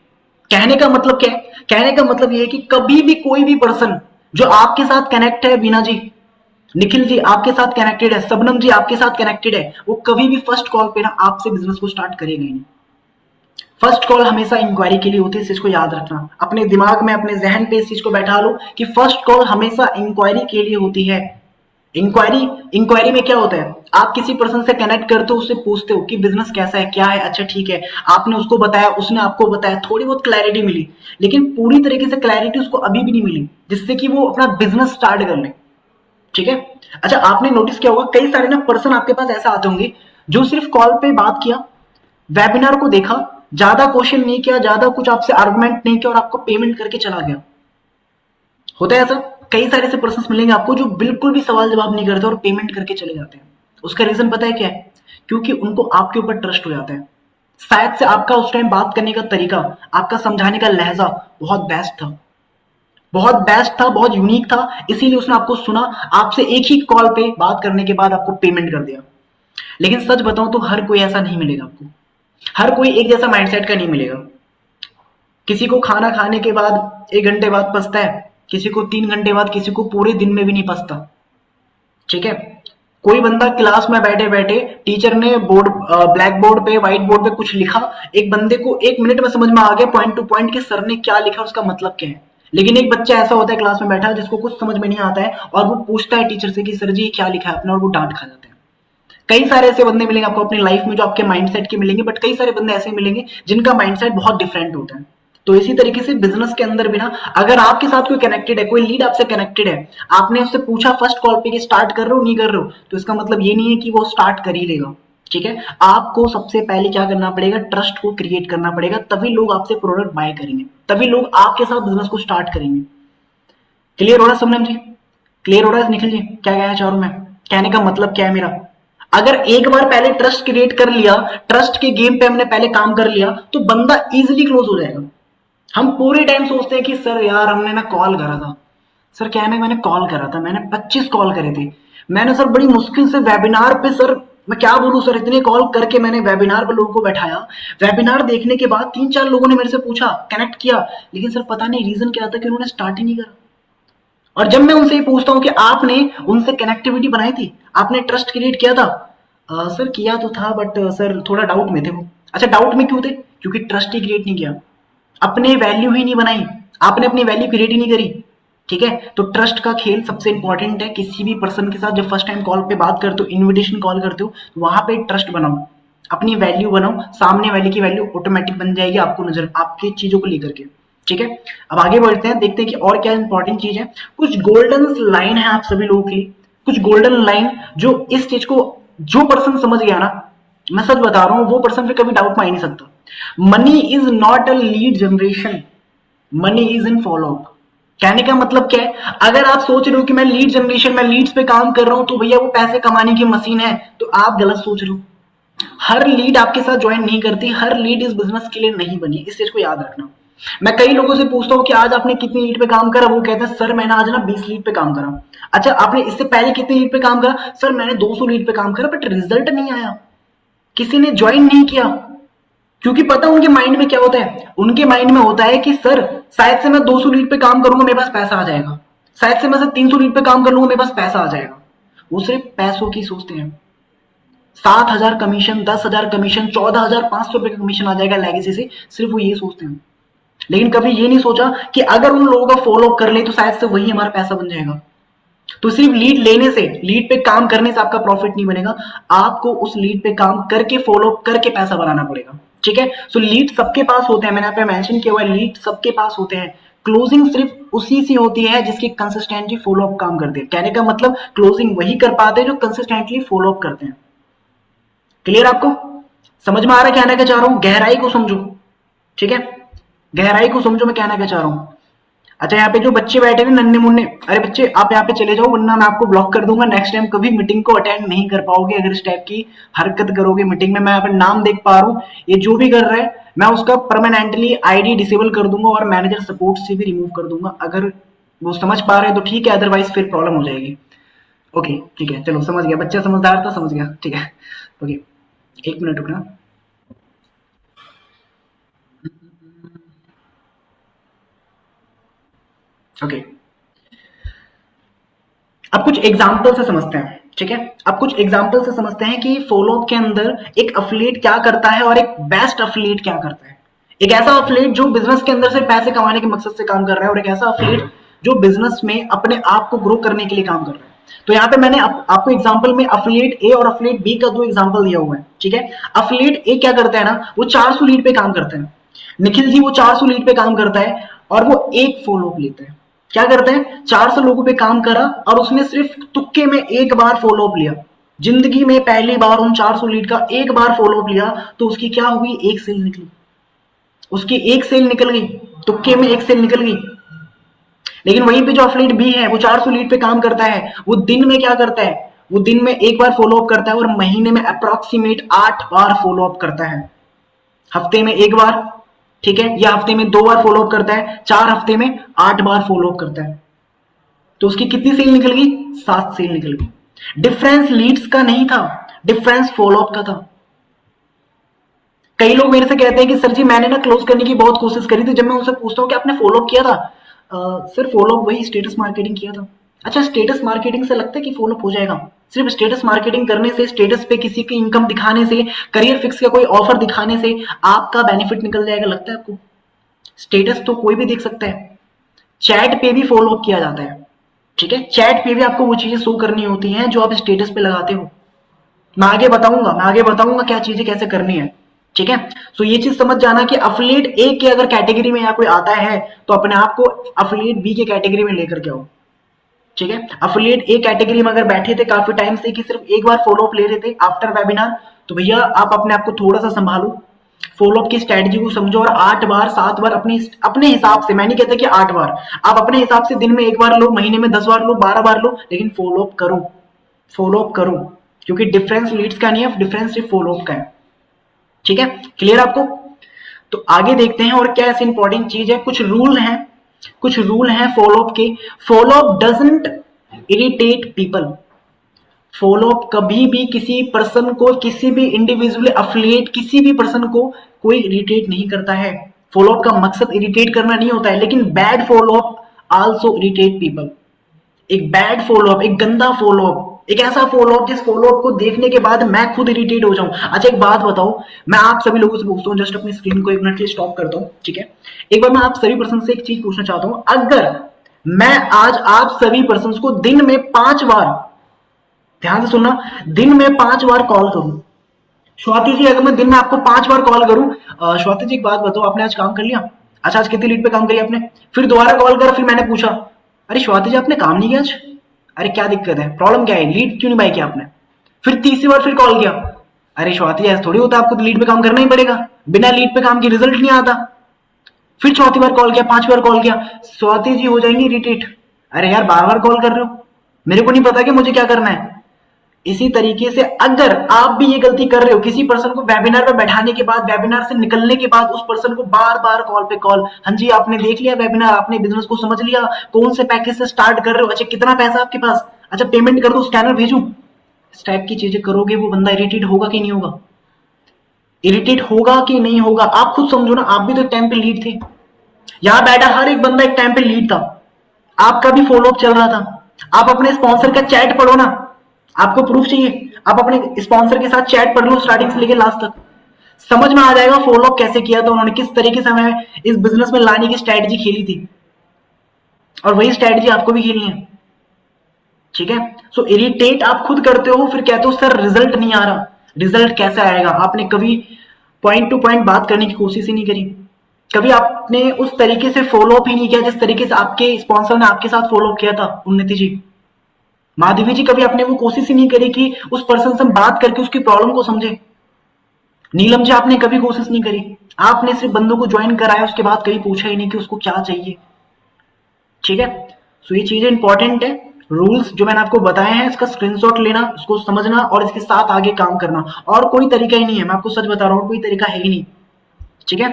कहने का मतलब क्या है? कहने का मतलब ये है कि कभी भी कोई भी पर्सन जो आपके साथ कनेक्ट है, बीना जी, निखिल जी आपके साथ कनेक्टेड है, सबनम जी आपके साथ कनेक्टेड है, वो कभी भी फर्स्ट कॉल पे ना आपसे बिजनेस को स्टार्ट करेगा ही नहीं। फर्स्ट कॉल हमेशा इंक्वायरी के लिए होती है, इस चीज को याद रखना, अपने दिमाग में अपने जहन पे इस चीज को बैठा लो कि फर्स्ट कॉल हमेशा इंक्वायरी के लिए होती है। इंक्वायरी, इंक्वायरी में क्या होता है, आप किसी पर्सन से कनेक्ट करते हो, उससे पूछते हो कि बिजनेस कैसा है, क्या है, अच्छा ठीक है, आपने उसको बताया, उसने आपको बताया, थोड़ी बहुत क्लैरिटी मिली, लेकिन पूरी तरीके से क्लैरिटी उसको अभी भी नहीं मिली जिससे कि वो अपना बिजनेस स्टार्ट कर ले। ठीक है, अच्छा आपने नोटिस किया होगा कई सारे ना पर्सन आपके पास ऐसा आते होंगे जो सिर्फ कॉल पे बात किया, वेबिनार को देखा, ज्यादा क्वेश्चन नहीं किया, ज्यादा कुछ आपसे आर्गुमेंट नहीं किया और आपको पेमेंट करके चला गया। होता है ऐसा, कई सारे ऐसे पर्सन मिलेंगे आपको जो बिल्कुल भी सवाल जवाब नहीं करते और पेमेंट करके चले जाते हैं। उसका रीजन पता है क्या है? क्योंकि उनको आपके ऊपर ट्रस्ट हो जाता है, शायद से आपका उस टाइम बात करने का तरीका, आपका समझाने का लहजा बहुत बेस्ट था, बहुत बेस्ट था, बहुत यूनिक था, इसीलिए उसने आपको सुना, आपसे एक ही कॉल पे बात करने के बाद आपको पेमेंट कर दिया। लेकिन सच बताऊं तो हर कोई ऐसा नहीं मिलेगा आपको, हर कोई एक जैसा माइंडसेट का नहीं मिलेगा। किसी को खाना खाने के बाद 1 घंटे बाद पछता है, किसी को 3 घंटे बाद, किसी को पूरे दिन में भी नहीं पछता। ठीक है, कोई बंदा क्लास में बैठे बैठे टीचर ने बोर्ड, ब्लैक बोर्ड पे, व्हाइट बोर्ड पे कुछ लिखा, एक बंदे को 1 मिनट में समझ में आ गया पॉइंट टू पॉइंट कि सर ने क्या लिखा, उसका मतलब क्या है। लेकिन एक बच्चा ऐसा होता है क्लास में बैठा जिसको कुछ समझ में नहीं आता है और वो पूछता है टीचर से कि सर जी क्या लिखा है आपने, और वो डांट खा जाता है। कई सारे ऐसे बंदे मिलेंगे आपको अपनी लाइफ में जो आपके माइंडसेट के मिलेंगे, बट कई सारे बंदे ऐसे मिलेंगे जिनका माइंडसेट बहुत डिफरेंट होता है। तो इसी तरीके से बिजनेस के अंदर भी ना, अगर आपके साथ कोई कनेक्टेड है, कोई लीड आपसे कनेक्टेड है, आपने उससे पूछा फर्स्ट कॉल पे कि स्टार्ट कर रहे हो नहीं कर रहे हो, तो इसका मतलब ये नहीं है कि वो स्टार्ट कर ही लेगा। ठीक है, आपको सबसे पहले क्या करना पड़ेगा, ट्रस्ट को क्रिएट करना पड़ेगा, तभी लोग आपसे प्रोडक्ट बाय करेंगे, तभी लोग आपके साथ बिजनेस को स्टार्ट करेंगे। क्लियर हो रहा है सुमन जी? क्लियर हो रहा है निखिल जी? क्या कहना चाह रहा हूं मैं, कहने का मतलब क्या है मेरा? अगर एक बार पहले ट्रस्ट क्रिएट कर लिया, ट्रस्ट के गेम पे हमने पहले काम कर लिया, तो बंदा इजीली क्लोज हो जाएगा। हम पूरे टाइम सोचते हैं कि सर यार हमने ना कॉल करा था, सर क्या है ना मैंने कॉल करा था, मैंने 25 कॉल करे थे, मैंने सर बड़ी मुश्किल से वेबिनार पे, सर मैं क्या बोलूं सर, इतने कॉल करके मैंने वेबिनार पे लोगों को बैठाया, वेबिनार देखने के बाद 3-4 लोगों ने मेरे से पूछा, कनेक्ट किया, लेकिन सर पता नहीं रीजन क्या था कि उन्होंने स्टार्ट ही नहीं करा। और जब मैं उनसे ये पूछता हूँ कि आपने उनसे कनेक्टिविटी बनाई थी, आपने ट्रस्ट क्रिएट किया था, सर किया तो था बट सर थोड़ा डाउट में थे वो। अच्छा डाउट में क्यों थे? क्योंकि ट्रस्ट ही क्रिएट नहीं किया, अपने वैल्यू ही नहीं बनाई, आपने अपनी वैल्यू क्रिएट ही नहीं करी। ठीक है, तो ट्रस्ट का खेल सबसे इंपॉर्टेंट है, किसी भी पर्सन के साथ जब फर्स्ट टाइम कॉल पे बात करते हो, इन्विटेशन कॉल करते हो, तो वहां पे ट्रस्ट बनाओ, अपनी वैल्यू बनाओ, सामने वाले की वैल्यू ऑटोमेटिक बन जाएगी आपको नजर, आपकी चीजों को लेकर के। ठीक है, अब आगे बढ़ते हैं, देखते हैं कि और क्या इंपॉर्टेंट चीज है। कुछ गोल्डन लाइन है आप सभी लोगों के लिए, कुछ गोल्डन लाइन जो इस चीज को, जो पर्सन समझ गया ना, मैं सच बता रहा हूं वो पर्सन फिर कभी डाउट में आ ही नहीं सकता। Money is not a lead generation, money is in follow up. कहने का मतलब क्या है, अगर आप सोच रहे हो कि मैं लीड जनरेशन, मैं लीड्स पे काम कर रहा हूं तो भैया वो पैसे कमाने की मशीन है, तो आप गलत सोच रहे हो। हर लीड आपके साथ ज्वाइन नहीं करती, हर लीड इस बिजनेस के लिए नहीं बनी, इस चीज को याद रखना। मैं कई लोगों से पूछता हूँ कि आज आपने कितनी लीड पे काम करा, वो कहते हैं सर मैंने आज ना 20 लीड पे काम करा। अच्छा, आपने इससे पहले कितनी लीड पे काम करा? सर मैंने 200 लीड पे काम करा, बट रिजल्ट नहीं आया, किसी ने ज्वाइन नहीं किया। क्योंकि पता उनके माइंड में क्या होता है, उनके माइंड में होता है कि सर शायद से मैं 200 लीड पे काम करूंगा मेरे पास पैसा आ जाएगा, शायद से मैं 300 लीड पे काम कर लूंगा मेरे पास पैसा आ जाएगा। वो सिर्फ पैसों की सोचते हैं। 7,000 कमीशन, 10,000 कमीशन, 14,500 रुपए का कमीशन आ जाएगा लेगेसी से, सिर्फ वो ये सोचते हैं। लेकिन कभी ये नहीं सोचा कि अगर उन लोगों का फॉलो अप कर ले तो शायद से वही हमारा पैसा बन जाएगा। तो सिर्फ लीड लेने से, लीड पे काम करने से आपका प्रॉफिट नहीं बनेगा, आपको उस लीड पे काम करके फॉलो अप करके पैसा बनाना पड़ेगा। ठीक है, सो लीड सबके पास होते हैं, मैंने यहाँ पे मेंशन किया हुआ है, लीड सबके पास होते हैं। क्लोजिंग सिर्फ उसी से होती है जिसकी कंसिस्टेंटली फॉलो अप काम करते हैं। कहने का मतलब क्लोजिंग वही कर पाते हैं जो कंसिस्टेंटली फॉलो अप करते हैं। क्लियर आपको? समझ में आ रहा है कहना क्या चाह रहा हूं? गहराई को समझो। ठीक है, गहराई को समझो मैं कहना क्या चाह रहा हूं। अच्छा, यहाँ पे जो बच्चे बैठे हैं नन्हे मुन्ने, अरे बच्चे आप यहाँ पे चले जाओ वरना मैं आपको ब्लॉक कर दूंगा, नेक्स्ट टाइम कभी मीटिंग को अटेंड नहीं कर पाओगे अगर इस टाइप की हरकत करोगे मीटिंग में। मैं यहाँ पे नाम देख पा रहा हूँ, ये जो भी कर रहा है मैं उसका परमानेंटली आईडी डिसेबल कर दूंगा और मैनेजर सपोर्ट से भी रिमूव कर दूंगा। अगर वो समझ पा रहे हैं तो ठीक है, अदरवाइज फिर प्रॉब्लम हो जाएगी। ओके ठीक है, चलो समझ गया, बच्चा समझदार था, समझ गया। ठीक है, ओके, एक मिनट रुकना। ओके, अब कुछ एग्जाम्पल से समझते हैं। ठीक है, अब कुछ एग्जाम्पल से समझते हैं कि फॉलो अप के अंदर एक अफिलिएट क्या करता है और एक बेस्ट अफिलिएट क्या करता है। एक ऐसा अफिलिएट जो बिजनेस के अंदर से पैसे कमाने के मकसद से काम कर रहा है और एक ऐसा अफिलिएट जो बिजनेस में अपने आप को ग्रो करने के लिए काम कर रहा है। तो यहाँ पे मैंने आपको एग्जाम्पल में अफिलिएट ए और अफिलिएट बी का दो एग्जाम्पल दिया हुआ है। ठीक है, अफिलिएट ए क्या करता है ना, वो 400 लीड पे काम करते हैं। निखिल जी वो 400 लीड पे काम करता है और वो एक फॉलो अप लेता है। क्या करते हैं, 400 लोगों पे काम करा और उसने सिर्फ तुक्के में एक बार फॉलो अप लिया। जिंदगी में पहली बार उन 400 लीड का एक बार फॉलो अप लिया तो उसकी क्या हुई, एक सेल निकली। उसकी एक सेल निकल गई, तुक्के में एक सेल निकल गई। लेकिन वहीं पे जो अफिलिएट बी है वो 400 लीड पे काम करता है, वो दिन में क्या करता है, वो दिन में एक बार फॉलो अप करता है और महीने में अप्रोक्सीमेट 8 बार फॉलो अप करता है। हफ्ते में एक बार, ठीक है, या हफ्ते में 2 बार फॉलो अप करता है, 4 हफ्ते में 8 बार फॉलो अप करता है। तो उसकी कितनी सेल निकल गई, 7 सेल निकल गई। डिफरेंस लीड्स का नहीं था, डिफरेंस फॉलो अप का था। कई लोग मेरे से कहते हैं कि सर जी मैंने ना क्लोज करने की बहुत कोशिश करी थी। जब मैं उनसे पूछता हूँ कि आपने फॉलो अप किया था, सर फॉलो अप वही स्टेटस मार्केटिंग किया था। अच्छा, स्टेटस मार्केटिंग से लगता है कि फॉलो अप हो जाएगा? सिर्फ स्टेटस मार्केटिंग करने से, स्टेटस पे किसी की इनकम दिखाने से, करियर फिक्स का कोई ऑफर दिखाने से आपका बेनिफिट निकल जाएगा, लगता है आपको? स्टेटस तो कोई भी देख सकता है, चैट पे भी फॉलो अप किया जाता है। ठीक है, चैट पे भी आपको वो चीजें शो करनी होती हैं जो आप स्टेटस पे लगाते हो। मैं आगे बताऊंगा क्या चीजें कैसे करनी है। ठीक है, सो ये चीज समझ जाना कि अफिलिएट ए के अगर कैटेगरी में या कोई आता है तो अपने आप को अफिलिएट बी के कैटेगरी में लेकर के आओ। ठीक है, अफिलिएट ए कैटेगरी में अगर बैठे थे काफी टाइम से कि सिर्फ एक बार फॉलो अप ले रहे थे आफ्टर वेबिनार, तो भैया आप अपने आप को थोड़ा सा संभालो, फॉलो अप की स्ट्रेटजी को समझो और 8 बार 7 बार अपने हिसाब से, मैं नहीं कहता कि 8 बार, आप अपने हिसाब से दिन में एक बार लो, महीने में 10 बार लो, 12 बार लो, लेकिन फॉलो अप करो, फॉलो अप करो। क्योंकि डिफरेंस लीड्स का नहीं है, डिफरेंस सिर्फ फॉलो अप का है। ठीक है, क्लियर आपको? तो आगे देखते हैं और क्या ऐसी इंपॉर्टेंट चीज है। कुछ रूल हैं, कुछ रूल हैं फॉलो अप के। Follow up doesn't irritate people. Follow up कभी भी किसी पर्सन को, किसी भी इंडिविजुअल अफिलिएट, किसी भी पर्सन को कोई इरिटेट नहीं करता है। फॉलो अप का मकसद इरिटेट करना नहीं होता है, लेकिन bad follow up also irritate people. एक बैड फॉलो अप, एक गंदा फॉलो अप, एक ऐसा फॉलो अप जिस फॉलो अप को देखने के बाद मैं खुद इरिटेट हो जाऊं। अच्छा एक बात बताओ, मैं आप सभी लोगों से पूछता हूं, जस्ट अपनी स्क्रीन को 1 मिनट के लिए स्टॉप करता हूं। ठीक है, एक बार मैं आप सभी पर्सन से एक चीज पूछना चाहता हूं। अगर मैं आज आप सभी पर्सन को दिन में 5 बार, ध्यान से सुनना, दिन में 5 बार कॉल करूं, स्वाति जी अगर मैं दिन में आपको 5 बार कॉल करूं, स्वाति जी एक बात बताओ, आपने आज काम कर लिया? अच्छा आज कितनी लीड पे काम करी आपने? फिर दोबारा कॉल करा, फिर मैंने पूछा अरे स्वाति जी आपने काम नहीं किया आज? अरे क्या दिक्कत है, प्रॉब्लम क्या है, लीड क्यों नहीं बाई किया आपने? फिर तीसरी बार फिर कॉल किया, अरे स्वाति, ऐसा थोड़ी होता है, आपको तो लीड पे काम करना ही पड़ेगा, बिना लीड पे काम के रिजल्ट नहीं आता। फिर चौथी बार कॉल किया, 5 बार कॉल किया, स्वाति जी हो जाएंगी इरिटेट। अरे यार बार बार कॉल कर रहे हो, मेरे को नहीं पता कि मुझे क्या करना है। इसी तरीके से अगर आप भी ये गलती कर रहे हो, किसी पर्सन को वेबिनार पे बैठाने के बाद, वेबिनार से निकलने के बाद उस पर्सन को बार बार कॉल पे कॉल, हाँ जी आपने देख लिया वेबिनार, आपने बिजनेस को समझ लिया, कौन से पैकेज से स्टार्ट कर रहे हो, अच्छा कितना पैसा आपके पास, अच्छा पेमेंट कर दो, स्कैनर भेजूं, इस टाइप की चीजें करोगे, वो बंदा इरिटेट होगा कि नहीं होगा? इरिटेट होगा कि नहीं होगा? आप खुद समझो ना, आप भी तो एक टाइम पे लीड थे, यहां बैठा हर एक बंदा एक टाइम पे लीड था, आपका भी फॉलोअप चल रहा था। आप अपने स्पॉन्सर का चैट पढ़ो ना, आपको प्रूफ चाहिए, आप अपने स्पॉन्सर के साथ चैट पढ़ लो स्टार्टिंग से लेकर लास्ट तक, समझ में आ जाएगा फॉलोअप कैसे किया था उन्होंने, किस तरीके से हमें इस बिजनेस में लाने की स्ट्रैटेजी खेली थी, और वही स्ट्रैटेजी आपको भी खेलनी है। ठीक है, सो इरिटेट आप खुद करते हो, फिर कहते हो सर रिजल्ट नहीं आ रहा। रिजल्ट कैसे आएगा? आपने कभी पॉइंट टू पॉइंट बात करने की कोशिश ही नहीं करी, कभी आपने उस तरीके से फॉलो अप ही नहीं किया जिस तरीके से आपके स्पॉन्सर ने आपके साथ फॉलो अप किया था। उन्नति जी, माधवी जी, कभी आपने वो कोशिश ही नहीं करी कि उस पर्सन से बात करके उसकी प्रॉब्लम को समझे। नीलम जी, आपने कभी कोशिश नहीं करी, आपने सिर्फ बंदों को ज्वाइन कराया, उसके बाद कभी पूछा ही नहीं कि उसको क्या चाहिए। ठीक है, सो ये चीजें इंपॉर्टेंट है, रूल्स जो मैंने आपको बताए हैं इसका स्क्रीनशॉट लेना, उसको समझना और इसके साथ आगे काम करना, और कोई तरीका ही नहीं है, मैं आपको सच बता रहा हूँ, कोई तरीका है ही नहीं। ठीक है,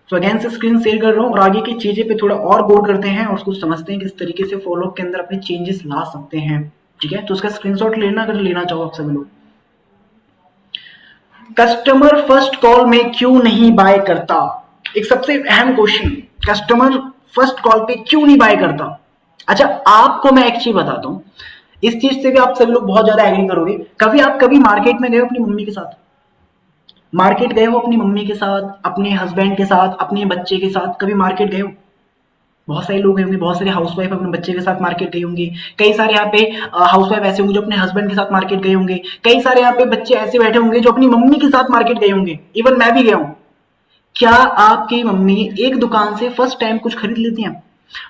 तो अगेन से स्क्रीन शेयर कर रहा हूँ और आगे की चीजें पे थोड़ा और गौर करते हैं और उसको समझते हैं किस तरीके से फॉलोअप के अंदर अपने चेंजेस ला सकते हैं। ठीक है, तो उसका स्क्रीनशॉट लेना अगर लेना चाहो आप सभी लोग। कस्टमर फर्स्ट कॉल में क्यों नहीं बाय करता? एक सबसे अहम क्वेश्चन, कस्टमर फर्स्ट कॉल पे क्यों नहीं बाय करता? अच्छा, आपको मैं एक चीज बताता हूँ, इस चीज से भी आप सभी लोग बहुत ज्यादा एग्री करोगे। कभी मार्केट में गए हो अपनी मम्मी के साथ, मार्केट गए हो अपनी मम्मी के साथ, अपने हस्बैंड के साथ, अपने बच्चे के साथ, कभी मार्केट गए हो? बहुत सारे लोग होंगे, बहुत सारे हाउसवाइफ अपने बच्चे के साथ मार्केट गई होंगी, कई सारे यहाँ पे हाउसवाइफ ऐसे होंगे जो अपने हस्बैंड के साथ मार्केट गए होंगे, कई सारे यहाँ पे बच्चे ऐसे बैठे होंगे जो अपनी मम्मी के साथ मार्केट गए होंगे, इवन मैं भी गया हूँ। क्या आपकी मम्मी एक दुकान से फर्स्ट टाइम कुछ खरीद लेती हैं?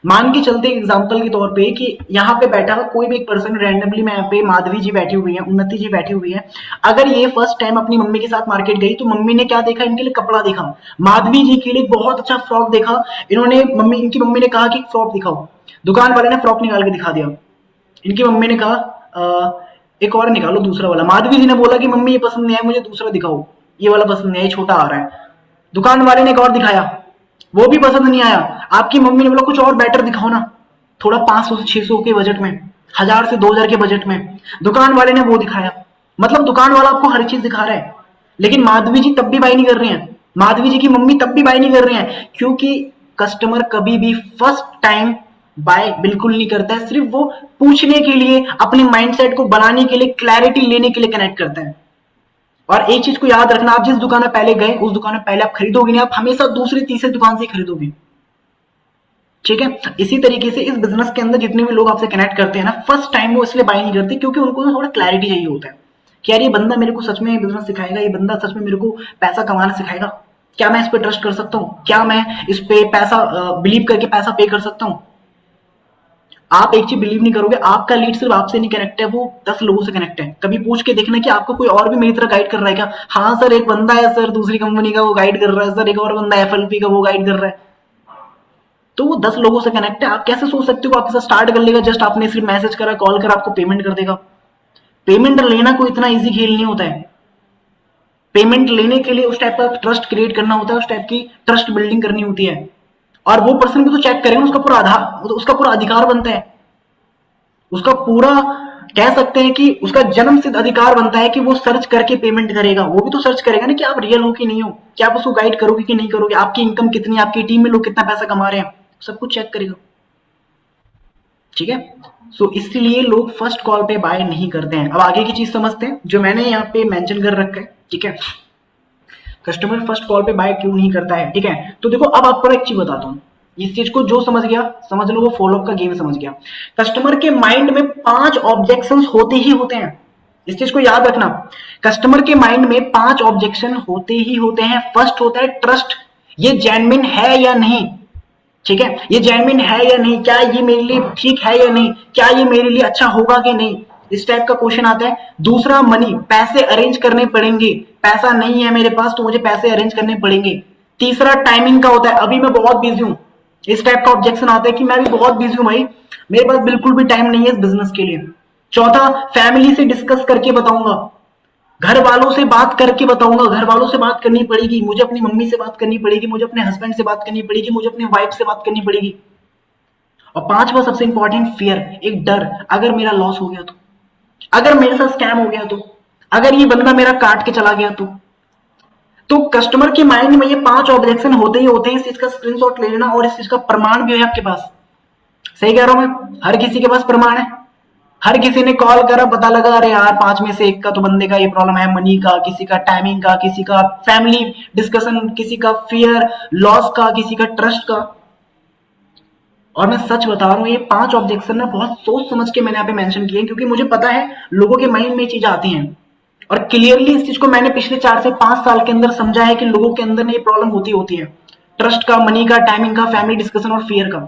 मान के चलते एग्जांपल के तौर पे कि यहाँ पे बैठा कोई भी एक पर्सन रैंडमली, मैं यहाँ पे माधवी जी बैठी हुई है, उन्नति जी बैठी हुई है, अगर ये फर्स्ट टाइम अपनी मम्मी के साथ मार्केट गई तो मम्मी ने क्या देखा? इनके लिए कपड़ा देखा, माधवी जी के लिए बहुत अच्छा फ्रॉक देखा, इन्होंने इनकी मम्मी ने कहा कि फ्रॉक दिखाओ, दुकान वाले ने फ्रॉक निकाल के दिखा दिया, इनकी मम्मी ने कहा एक और निकालो दूसरा वाला, माधवी जी ने बोला कि मम्मी ये पसंद नहीं है मुझे, दूसरा दिखाओ, ये वाला पसंद नहीं है, ये छोटा आ रहा है, दुकान वाले ने एक और दिखाया, वो भी पसंद नहीं आया, आपकी मम्मी ने बोला कुछ और बेटर दिखाओ ना, थोड़ा 500 से 600 के बजट में, 1000 से 2000 के बजट में, दुकान वाले ने वो दिखाया। मतलब दुकान वाला आपको हर चीज दिखा रहा है, लेकिन माधवी जी तब भी बाय नहीं कर रही हैं, माधवी जी की मम्मी तब भी बाय नहीं कर रही हैं, क्योंकि कस्टमर कभी भी फर्स्ट टाइम बाय बिल्कुल नहीं करता है, सिर्फ वो पूछने के लिए, अपने माइंडसेट को बनाने के लिए, क्लैरिटी लेने के लिए कनेक्ट करते हैं। और एक चीज को याद रखना, आप जिस दुकान में पहले गए उस दुकान में पहले आप खरीदोगे नहीं, आप हमेशा दूसरी तीसरी दुकान से खरीदोगे। ठीक है, इसी तरीके से इस बिजनेस के अंदर जितने भी लोग आपसे कनेक्ट करते हैं ना, फर्स्ट टाइम वो इसलिए बाय नहीं करते क्योंकि उनको थोड़ा क्लैरिटी चाहिए होता है कि यार ये बंदा मेरे को सच में बिजनेस सिखाएगा, ये बंदा सच में मेरे को पैसा कमाना सिखाएगा, क्या मैं इस पे ट्रस्ट कर सकता हूँ, क्या मैं इस पे पैसा बिलीव करके पैसा पे कर सकता हूँ। आप एक चीज बिलीव नहीं करोगे, आपका लीड सिर्फ आपसे नहीं कनेक्ट है, वो 10 लोगों से कनेक्ट है। कभी पूछ के देखना कि आपको कोई और भी मेरी तरह गाइड कर रहा है क्या? हाँ सर, एक बंदा है सर दूसरी कंपनी का, वो गाइड कर रहा है सर, एक और बंदा एफएलपी का, वो गाइड कर रहा है। तो वो 10 लोगों से कनेक्ट है। आप कैसे सोच सकते हो आपके साथ स्टार्ट कर लेगा, जस्ट आपने सिर्फ मैसेज करा, कॉल करा, आपको पेमेंट कर देगा? पेमेंट लेना कोई इतना ईजी खेल नहीं होता है। पेमेंट लेने के लिए उस टाइप का ट्रस्ट क्रिएट करना होता है, उस टाइप की ट्रस्ट बिल्डिंग करनी होती है, और वो पर्सन भी तो चेक करेगा, उसका पूरा आधार, उसका पूरा अधिकार बनता है, उसका पूरा कह सकते हैं कि उसका जन्म सिद्ध अधिकार बनता है कि वो सर्च करके पेमेंट करेगा। वो भी तो सर्च करेगा ना कि आप रियल हो कि नहीं हो, क्या आप उसको गाइड करोगे कि नहीं करोगे, आपकी इनकम कितनी, आपकी टीम में लोग कितना पैसा कमा रहे हैं, सब कुछ चेक करेगा। ठीक है, सो इसलिए लोग फर्स्ट कॉल पे बाय नहीं करते हैं। अब आगे की चीज समझते हैं जो मैंने यहाँ पे मेंशन कर रखा है। ठीक है, कस्टमर फर्स्ट कॉल पे बाय क्यों नहीं करता है। ठीक है, तो देखो अब आपको एक चीज बताता हूँ, इस चीज को जो समझ गया समझ लो, वो फॉलोअप का गेम समझ गया। कस्टमर के माइंड में 5 ऑब्जेक्शंस होते ही होते हैं, इस चीज को याद रखना। कस्टमर के माइंड में 5 ऑब्जेक्शन होते ही होते हैं। फर्स्ट होता है ट्रस्ट, ये जेन्युइन है या नहीं। ठीक है, ये जेन्युइन है या नहीं, क्या ये मेरे लिए ठीक है या नहीं, क्या ये मेरे लिए अच्छा होगा कि नहीं, इस टाइप का क्वेश्चन आता है। दूसरा मनी, पैसे अरेंज करने पड़ेंगे, पैसा नहीं है मेरे पास तो मुझे पैसे अरेंज करने पड़ेंगे। तीसरा टाइमिंग का होता है, अभी मैं बहुत बिजी हूं, इस टाइप का ऑब्जेक्शन आता है कि मैं भी बहुत बिजी हूं भाई, मेरे पास बिल्कुल भी टाइम नहीं है इस बिजनेस के लिए। चौथा, फैमिली से डिस्कस करके बताऊंगा, घर वालों से बात करके बताऊंगा, घर वालों से बात करनी पड़ेगी, मुझे अपनी मम्मी से बात करनी पड़ेगी, मुझे अपने हस्बैंड से बात करनी पड़ेगी, मुझे अपनी वाइफ से बात करनी पड़ेगी। और पांचवा सबसे इंपॉर्टेंट, फियर, एक डर, अगर मेरा लॉस हो गया तो, अगर मेरे साथ स्कैम हो गया तो, अगर ये बंदा मेरा काट के चला गया तो कस्टमर के माइंड में ये 5 ऑब्जेक्शन होते ही होते हैं। इस चीज का स्क्रीनशॉट ले लेना और इस चीज का प्रमाण भी है आपके पास। सही कह रहा हूं मैं, हर किसी के पास प्रमाण है। हर किसी ने कॉल करा, पता लगा अरे यार 5 में से एक का तो बंदे का ये प्रॉब्लम है, मनी का, किसी का टाइमिंग का, किसी का फैमिली डिस्कशन, किसी का फियर लॉस का, किसी का ट्रस्ट का। और मैं सच बता रहा हूं, ये 5 ऑब्जेक्शन ना बहुत सोच समझ के मैंने यहाँ पे मेंशन किए हैं, क्योंकि मुझे पता है लोगों के माइंड में ये चीज आती हैं। और क्लियरली इस चीज को मैंने पिछले 4 से 5 साल के अंदर समझा है कि लोगों के अंदर ये प्रॉब्लम होती है, ट्रस्ट का, मनी का, टाइमिंग का, फैमिली डिस्कशन और फियर का।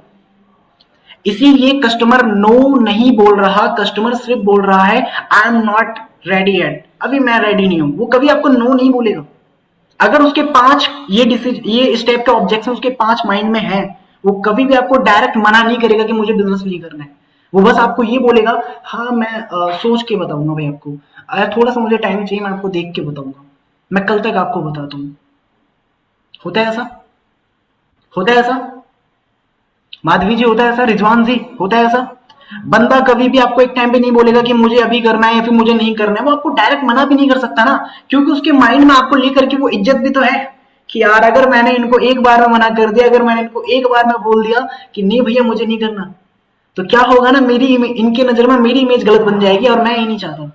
इसीलिए कस्टमर नो नहीं बोल रहा, कस्टमर सिर्फ बोल रहा है I am not ready eight, अभी मैं रेडी नहीं हूं। वो कभी आपको नो नहीं बोलेगा। अगर उसके 5 ये स्टेप के ऑब्जेक्शन उसके 5 माइंड में है, वो कभी भी आपको डायरेक्ट मना नहीं करेगा कि मुझे बिजनेस नहीं करना है। वो बस आपको ये बोलेगा हाँ मैं सोच के बताऊंगा भाई आपको, थोड़ा सा मुझे टाइम चाहिए, मैं आपको देख के बताऊंगा, मैं कल तक आपको बताता हूँ। होता है ऐसा, होता है ऐसा माधवी जी, होता है ऐसा रिजवान जी, होता है ऐसा। बंदा कभी भी आपको एक टाइम पे नहीं बोलेगा कि मुझे अभी करना है या फिर मुझे नहीं करना है। वो आपको डायरेक्ट मना भी नहीं कर सकता ना, क्योंकि उसके माइंड में आपको लेकर के वो इज्जत भी तो है कि यार अगर मैंने इनको एक बार में मना कर दिया, अगर मैंने इनको एक बार में बोल दिया कि नहीं भैया मुझे नहीं करना, तो क्या होगा ना, मेरी इनके नजर में मेरी इमेज गलत बन जाएगी और मैं ये नहीं चाहता।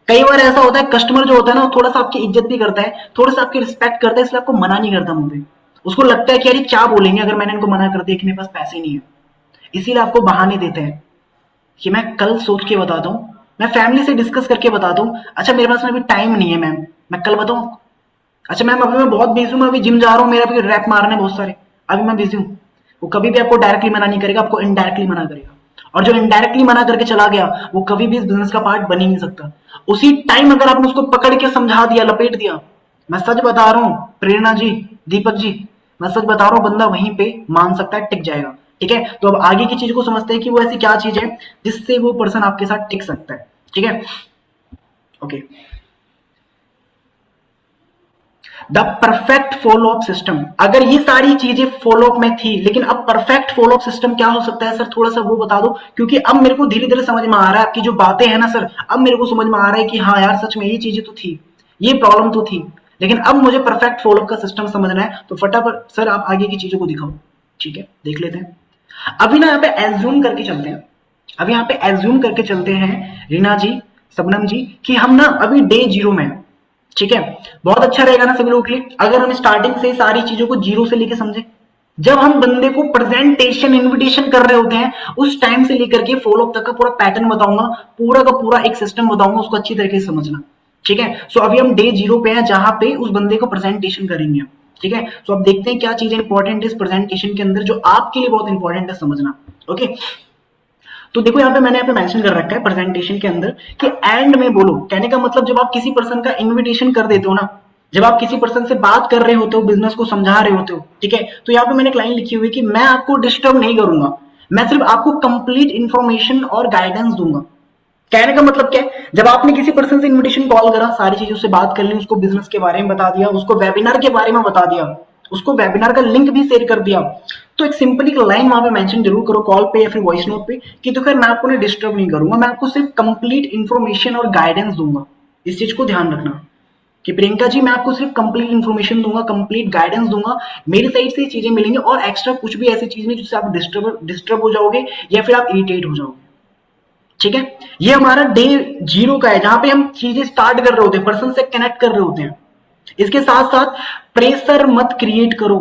कई बार ऐसा होता है, कस्टमर जो होता है ना, वो थोड़ा सा आपकी इज्जत भी करता है, थोड़ा सा आपकी रिस्पेक्ट करता है, इसलिए आपको मना नहीं करता मुंह पे। उसको लगता है कि यार क्या बोलेंगे अगर मैंने इनको मना कर दिया कि मेरे पास पैसे नहीं है, इसीलिए आपको बहाने देते हैं कि मैं कल सोच के बताता हूँ, मैं फैमिली से डिस्कस करके बताता हूँ। अच्छा मेरे पास में अभी टाइम नहीं है मैम, मैं कल बताऊँ। अच्छा मैम अभी मैं बहुत बिजी हूँ, मैं अभी जिम जा रहा हूँ, मेरा अभी रैप मारने बहुत सारे, अभी मैं बिजी हूँ। वो कभी भी आपको डायरेक्टली मना नहीं करेगा, आपको इनडायरेक्टली मना करेगा। और जो इनडायरेक्टली मना करके चला गया वो कभी भी इस बिजनेस का पार्ट बन ही नहीं सकता। उसी टाइम अगर आपने उसको पकड़ के समझा दिया, लपेट दिया, मैं सच बता रहा हूँ प्रेरणा जी, दीपक जी, मैं सच बता रहा हूँ, बंदा वहीं पे मान सकता है, टिक जाएगा। ठीक है, तो अब आगे की चीज को समझते हैं कि वो ऐसी क्या चीज है जिससे वो पर्सन आपके साथ टिक सकता है। ठीक है, okay. The perfect follow up system, अगर ये सारी चीजें फॉलो अप में थी, लेकिन अब परफेक्ट फॉलो अप सिस्टम क्या हो सकता है सर, थोड़ा सा वो बता दो, क्योंकि अब मेरे को धीरे धीरे समझ में आ रहा है आपकी जो बातें हैं ना सर, अब मेरे को समझ में आ रहा है कि हाँ यार सच में ये चीजें तो थी, ये प्रॉब्लम तो थी, लेकिन अब मुझे परफेक्ट फॉलो अप का सिस्टम समझना है। तो फटाफट सर आप आगे की चीजों को दिखाओ। ठीक है, देख लेते हैं। अभी ना यहाँ पे एज्यूम करके चलते हैं, अभी यहाँ पे एज्यूम करके चलते हैं रीना जी, सबनम जी, कि हम ना अभी डे 0 में हैं। ठीक है, बहुत अच्छा रहेगा ना सभी लोगों के लिए अगर हम स्टार्टिंग से सारी चीजों को 0 से लेके समझे। जब हम बंदे को प्रेजेंटेशन इनविटेशन कर रहे होते हैं, उस टाइम से लेकर के फॉलो अप तक का पूरा पैटर्न बताऊंगा, पूरा का पूरा एक सिस्टम बताऊंगा, उसको अच्छी तरीके से समझना। ठीक है, सो अभी हम डे 0 पे हैं, जहां पे उस बंदे को प्रेजेंटेशन करेंगे। ठीक है, सो अब देखते हैं क्या चीजें इंपॉर्टेंट है इस प्रेजेंटेशन के अंदर, जो आपके लिए बहुत इंपॉर्टेंट है समझना। ओके, तो देखो यहाँ पे मैंने यहाँ पे मेंशन कर रखा है प्रेजेंटेशन के अंदर कि एंड में बोलो। कहने का मतलब जब आप किसी पर्सन का इनविटेशन कर देते हो ना, जब आप किसी पर्सन से बात कर रहे होते हो, बिजनेस को समझा रहे होते हो, ठीक है, तो यहाँ पे मैंने एक लाइन लिखी हुई कि मैं आपको डिस्टर्ब नहीं करूंगा, मैं सिर्फ आपको कंप्लीट इंफॉर्मेशन और गाइडेंस दूंगा। कहने का मतलब क्या है, जब आपने किसी पर्सन से इनविटेशन कॉल करा, सारी चीजों से बात कर ली, उसको बिजनेस के बारे में बता दिया, उसको वेबिनार के बारे में बता दिया, उसको वेबिनार का लिंक भी शेयर कर दिया, तो एक सिंपली लाइन वहां पे मेंशन जरूर करो कॉल पे या फिर वॉइस नोट पे कि तो खैर मैं आपको डिस्टर्ब नहीं करूंगा, मैं आपको सिर्फ कंप्लीट इंफॉर्मेशन और गाइडेंस दूंगा। इस चीज को ध्यान रखना कि प्रियंका जी मैं आपको सिर्फ कंप्लीट इंफॉर्मेशन दूंगा, कंप्लीट गाइडेंस दूंगा, मेरी साइड से चीजें मिलेंगी, और एक्स्ट्रा कुछ भी ऐसी चीज नहीं जिससे आप डिस्टर्ब हो जाओगे या फिर आप इरिटेट हो जाओगे। ठीक है, ये हमारा डे 0 का है, जहां पे हम चीजें स्टार्ट कर रहे होते हैं, पर्सन से कनेक्ट कर रहे होते हैं। इसके साथ साथ प्रेशर मत क्रिएट करो।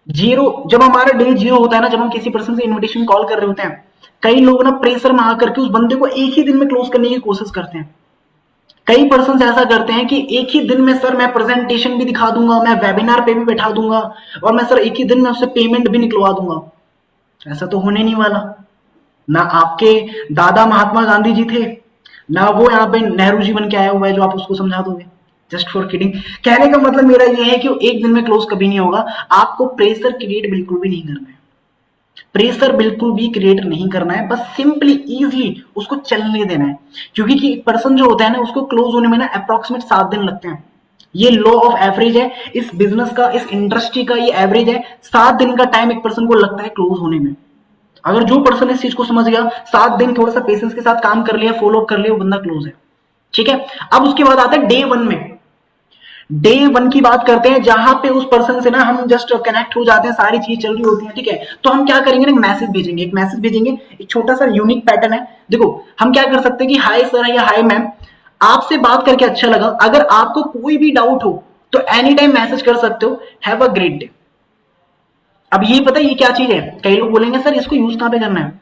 0 जब हमारा डे 0 होता है ना, जब हम किसी पर्सन से इनविटेशन कॉल कर रहे होते हैं, कई लोग ना प्रेशर में आकर के उस बंदे को एक ही दिन में क्लोज करने की कोशिश करते हैं। कई पर्सन ऐसा करते हैं कि एक ही दिन में सर मैं प्रेजेंटेशन भी दिखा दूंगा, मैं वेबिनार पे भी बैठा दूंगा, और मैं सर एक ही दिन में उससे पेमेंट भी निकलवा दूंगा। ऐसा तो होने नहीं वाला। ना आपके दादा महात्मा गांधी जी थे, ना वो यहाँ पे नेहरू जी बन के आया हुआ है जो आप उसको समझा दोगे। Just for kidding. कहने का मतलब मेरा ये है कि एक दिन में क्लोज कभी नहीं होगा। आपको प्रेशर क्रिएट बिल्कुल भी नहीं करना है, प्रेशर बिल्कुल भी क्रिएट नहीं करना है, बस सिंपली इजीली उसको चलने देना है। क्योंकि कि एक पर्सन जो होता है ना, उसको क्लोज होने में ना अप्रोक्सीमेट 7 दिन लगते हैं। ये लॉ ऑफ एवरेज है इस बिजनेस का, इस इंडस्ट्री का ये एवरेज है। 7 दिन का टाइम एक पर्सन को लगता है क्लोज होने में। अगर जो पर्सन इस चीज को समझ गया, 7 दिन थोड़ा सा पेशेंस के साथ काम कर लिया, फॉलो कर लिया, वो बंदा क्लोज है। ठीक है। अब उसके बाद आता है डे 1 में। डे 1 की बात करते हैं, जहां पे उस पर्सन से ना हम जस्ट कनेक्ट हो जाते हैं, सारी चीज चल रही होती है। ठीक है। तो हम क्या करेंगे ना, एक मैसेज भेजेंगे, एक छोटा सा यूनिक पैटर्न है। देखो हम क्या कर सकते हैं कि हाय सर या हाय मैम, आपसे बात करके अच्छा लगा, अगर आपको कोई भी डाउट हो तो एनी टाइम मैसेज कर सकते हो, हैव अ ग्रेट डे। अब ये पता है ये क्या चीज है, कई लोग बोलेंगे सर इसको यूज कहां पे करना है,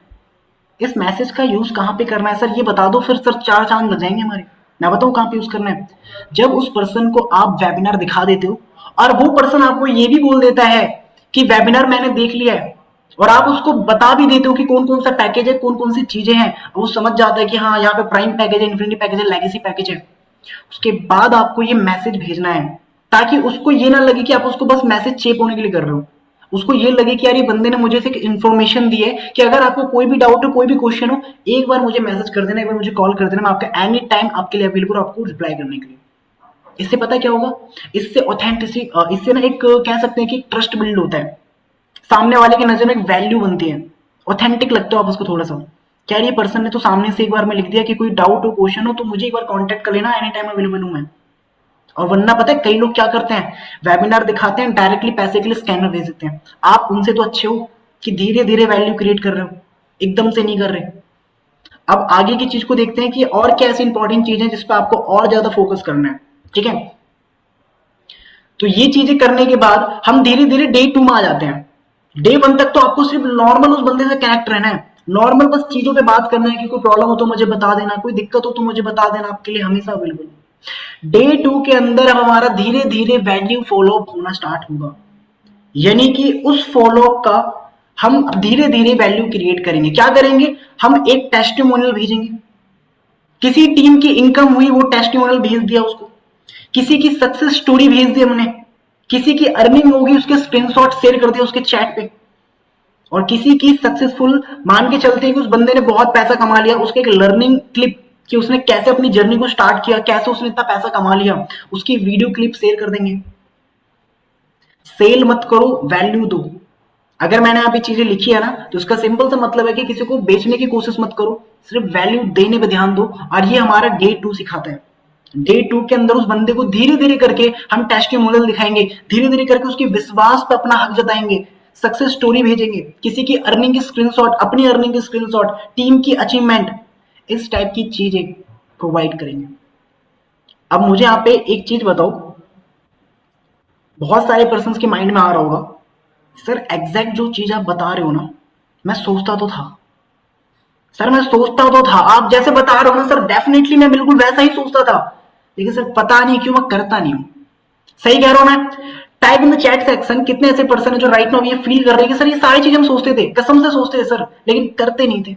इस मैसेज का यूज कहां पे करना है सर, ये बता दो, फिर सर 4 चांद लग जाएंगे हमारे। मैं बताऊं कहां पे यूज करना है। जब उस पर्सन को आप वेबिनार दिखा देते हो और वो पर्सन आपको ये भी बोल देता है कि वेबिनार मैंने देख लिया है, और आप उसको बता भी देते हो कि कौन कौन सा पैकेज है, कौन कौन सी चीजें हैं, वो समझ जाता है कि हाँ यहाँ पे प्राइम पैकेज है, इन्फिनिटी पैकेज है, लेगेसी पैकेज है। उसके बाद आपको ये मैसेज भेजना है, ताकि उसको ये ना लगे कि आप उसको बस मैसेज चेप होने के लिए कर रहे हो। उसको ये लगे कि यार ये बंदे ने मुझे से इन्फॉर्मेशन दी है कि अगर आपको कोई भी डाउट हो, कोई भी क्वेश्चन हो, एक बार मुझे मैसेज कर देना, एक बार मुझे कॉल कर देना, मैं आपका एनी टाइम आपके लिए अवेलेबल, आपको रिप्लाई करने के लिए। इससे पता क्या होगा, इससे ऑथेंटिसिटी, इससे ना एक कह सकते हैं कि ट्रस्ट बिल्ड होता है, सामने वाले की नजर में एक वैल्यू बनती है, ऑथेंटिक लगते हो आप उसको थोड़ा सा। क्या ये पर्सन ने तो सामने से एक बार में लिख दिया कि कोई डाउट हो, क्वेश्चन हो, तो मुझे एक बार कांटेक्ट कर लेना, एनी टाइम अवेलेबल हूं मैं। और वरना पता है कई लोग क्या करते हैं, वेबिनार दिखाते हैं, डायरेक्टली पैसे के लिए स्कैनर भेज देते हैं। आप उनसे तो अच्छे हो कि धीरे धीरे वैल्यू क्रिएट कर रहे हो, एकदम से नहीं कर रहे। अब आगे की चीज को देखते हैं कि और क्या ऐसी इंपॉर्टेंट चीज है जिस पर आपको और ज्यादा फोकस करना है। ठीक है। तो ये चीजें करने के बाद हम धीरे धीरे डे 2 में आ जाते हैं। डे 1 तक तो आपको सिर्फ नॉर्मल उस बंदे से कनेक्ट रहना है, नॉर्मल बस चीजों पे बात करना है कि कोई प्रॉब्लम हो तो मुझे बता देना, कोई दिक्कत हो तो मुझे बता देना, आपके लिए हमेशा अवेलेबल। डे 2 के अंदर अब हमारा धीरे धीरे वैल्यू फॉलो अप होना स्टार्ट होगा, यानी कि उस फॉलो अप का हम धीरे धीरे वैल्यू क्रिएट करेंगे। क्या करेंगे, हम एक टेस्टिमोनियल भेजेंगे, किसी टीम की इनकम हुई वो टेस्टिमोनियल भेज दिया उसको, किसी की सक्सेस स्टोरी भेज दी हमने, किसी की अर्निंग होगी उसके स्क्रीनशॉट शेयर कर दिया उसके चैट पे, और किसी की सक्सेसफुल मान के चलते हैं कि उस बंदे ने बहुत पैसा कमा लिया, उसके एक लर्निंग क्लिप कि उसने कैसे अपनी जर्नी को स्टार्ट किया, कैसे उसने इतना पैसा कमा लिया, उसकी वीडियो क्लिप शेयर कर देंगे। सेल मत करो, वैल्यू दो। अगर मैंने यहाँ पे चीजें लिखी है ना, तो उसका सिंपल सा मतलब है कि किसी को बेचने की कोशिश मत करो, सिर्फ वैल्यू देने पे ध्यान दो। और ये हमारा डे 2 सिखाता है। डे 2 के अंदर उस बंदे को धीरे धीरे करके हम टेस्टिमोनियल दिखाएंगे, धीरे धीरे करके उसके विश्वास पे अपना हक जताएंगे, सक्सेस स्टोरी भेजेंगे, किसी की अर्निंग की स्क्रीनशॉट, अपनी अर्निंग की स्क्रीनशॉट, टीम की अचीवमेंट, इस टाइप की चीजें प्रोवाइड करेंगे। अब मुझे यहाँ पे एक चीज बताओ, बहुत सारे पर्सन के माइंड में आ रहा होगा, सर एग्जैक्ट जो चीज आप बता रहे हो ना, मैं सोचता तो था, सर मैं सोचता तो था, आप जैसे बता रहे हो ना सर, डेफिनेटली मैं बिल्कुल वैसा ही सोचता था, लेकिन सर पता नहीं क्यों मैं करता नहीं हूं। सही कह रहा हूं मैं। Type in the chat section कितने ऐसे पर्सन है जो राइट नाउ ये फील कर रहे हैं कि सर ये सारी चीजें हम सोचते थे, कसम से सोचते थे सर, लेकिन करते नहीं थे।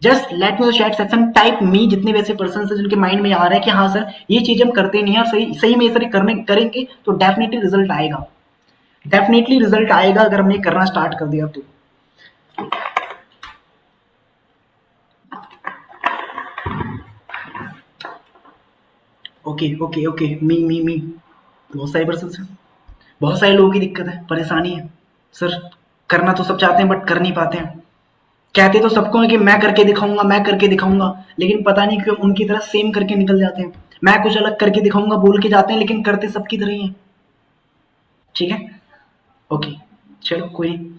Just let me the chat section, type me, जितने भी ऐसे पर्सन है जिनके माइंड में आ रहा है कि हाँ सर ये चीज हम करते नहीं है, और सही सही में ये सर करने करेंगे तो डेफिनेटली रिजल्ट आएगा, डेफिनेटली रिजल्ट आएगा अगर हमने करना स्टार्ट कर दिया तो। ओके ओके ओके, मी बहुत सारे पर्सन है, बहुत सारे लोगों की दिक्कत है, परेशानी है, सर करना तो सब चाहते हैं बट कर नहीं पाते हैं। कहते तो सबको है कि मैं करके दिखाऊंगा, मैं करके दिखाऊंगा, लेकिन पता नहीं क्यों उनकी तरह सेम करके निकल जाते हैं। मैं कुछ अलग करके दिखाऊंगा बोल के जाते हैं, लेकिन करते सबकी तरह ही हैं। ठीक है। ओके, चलो कोई नहीं।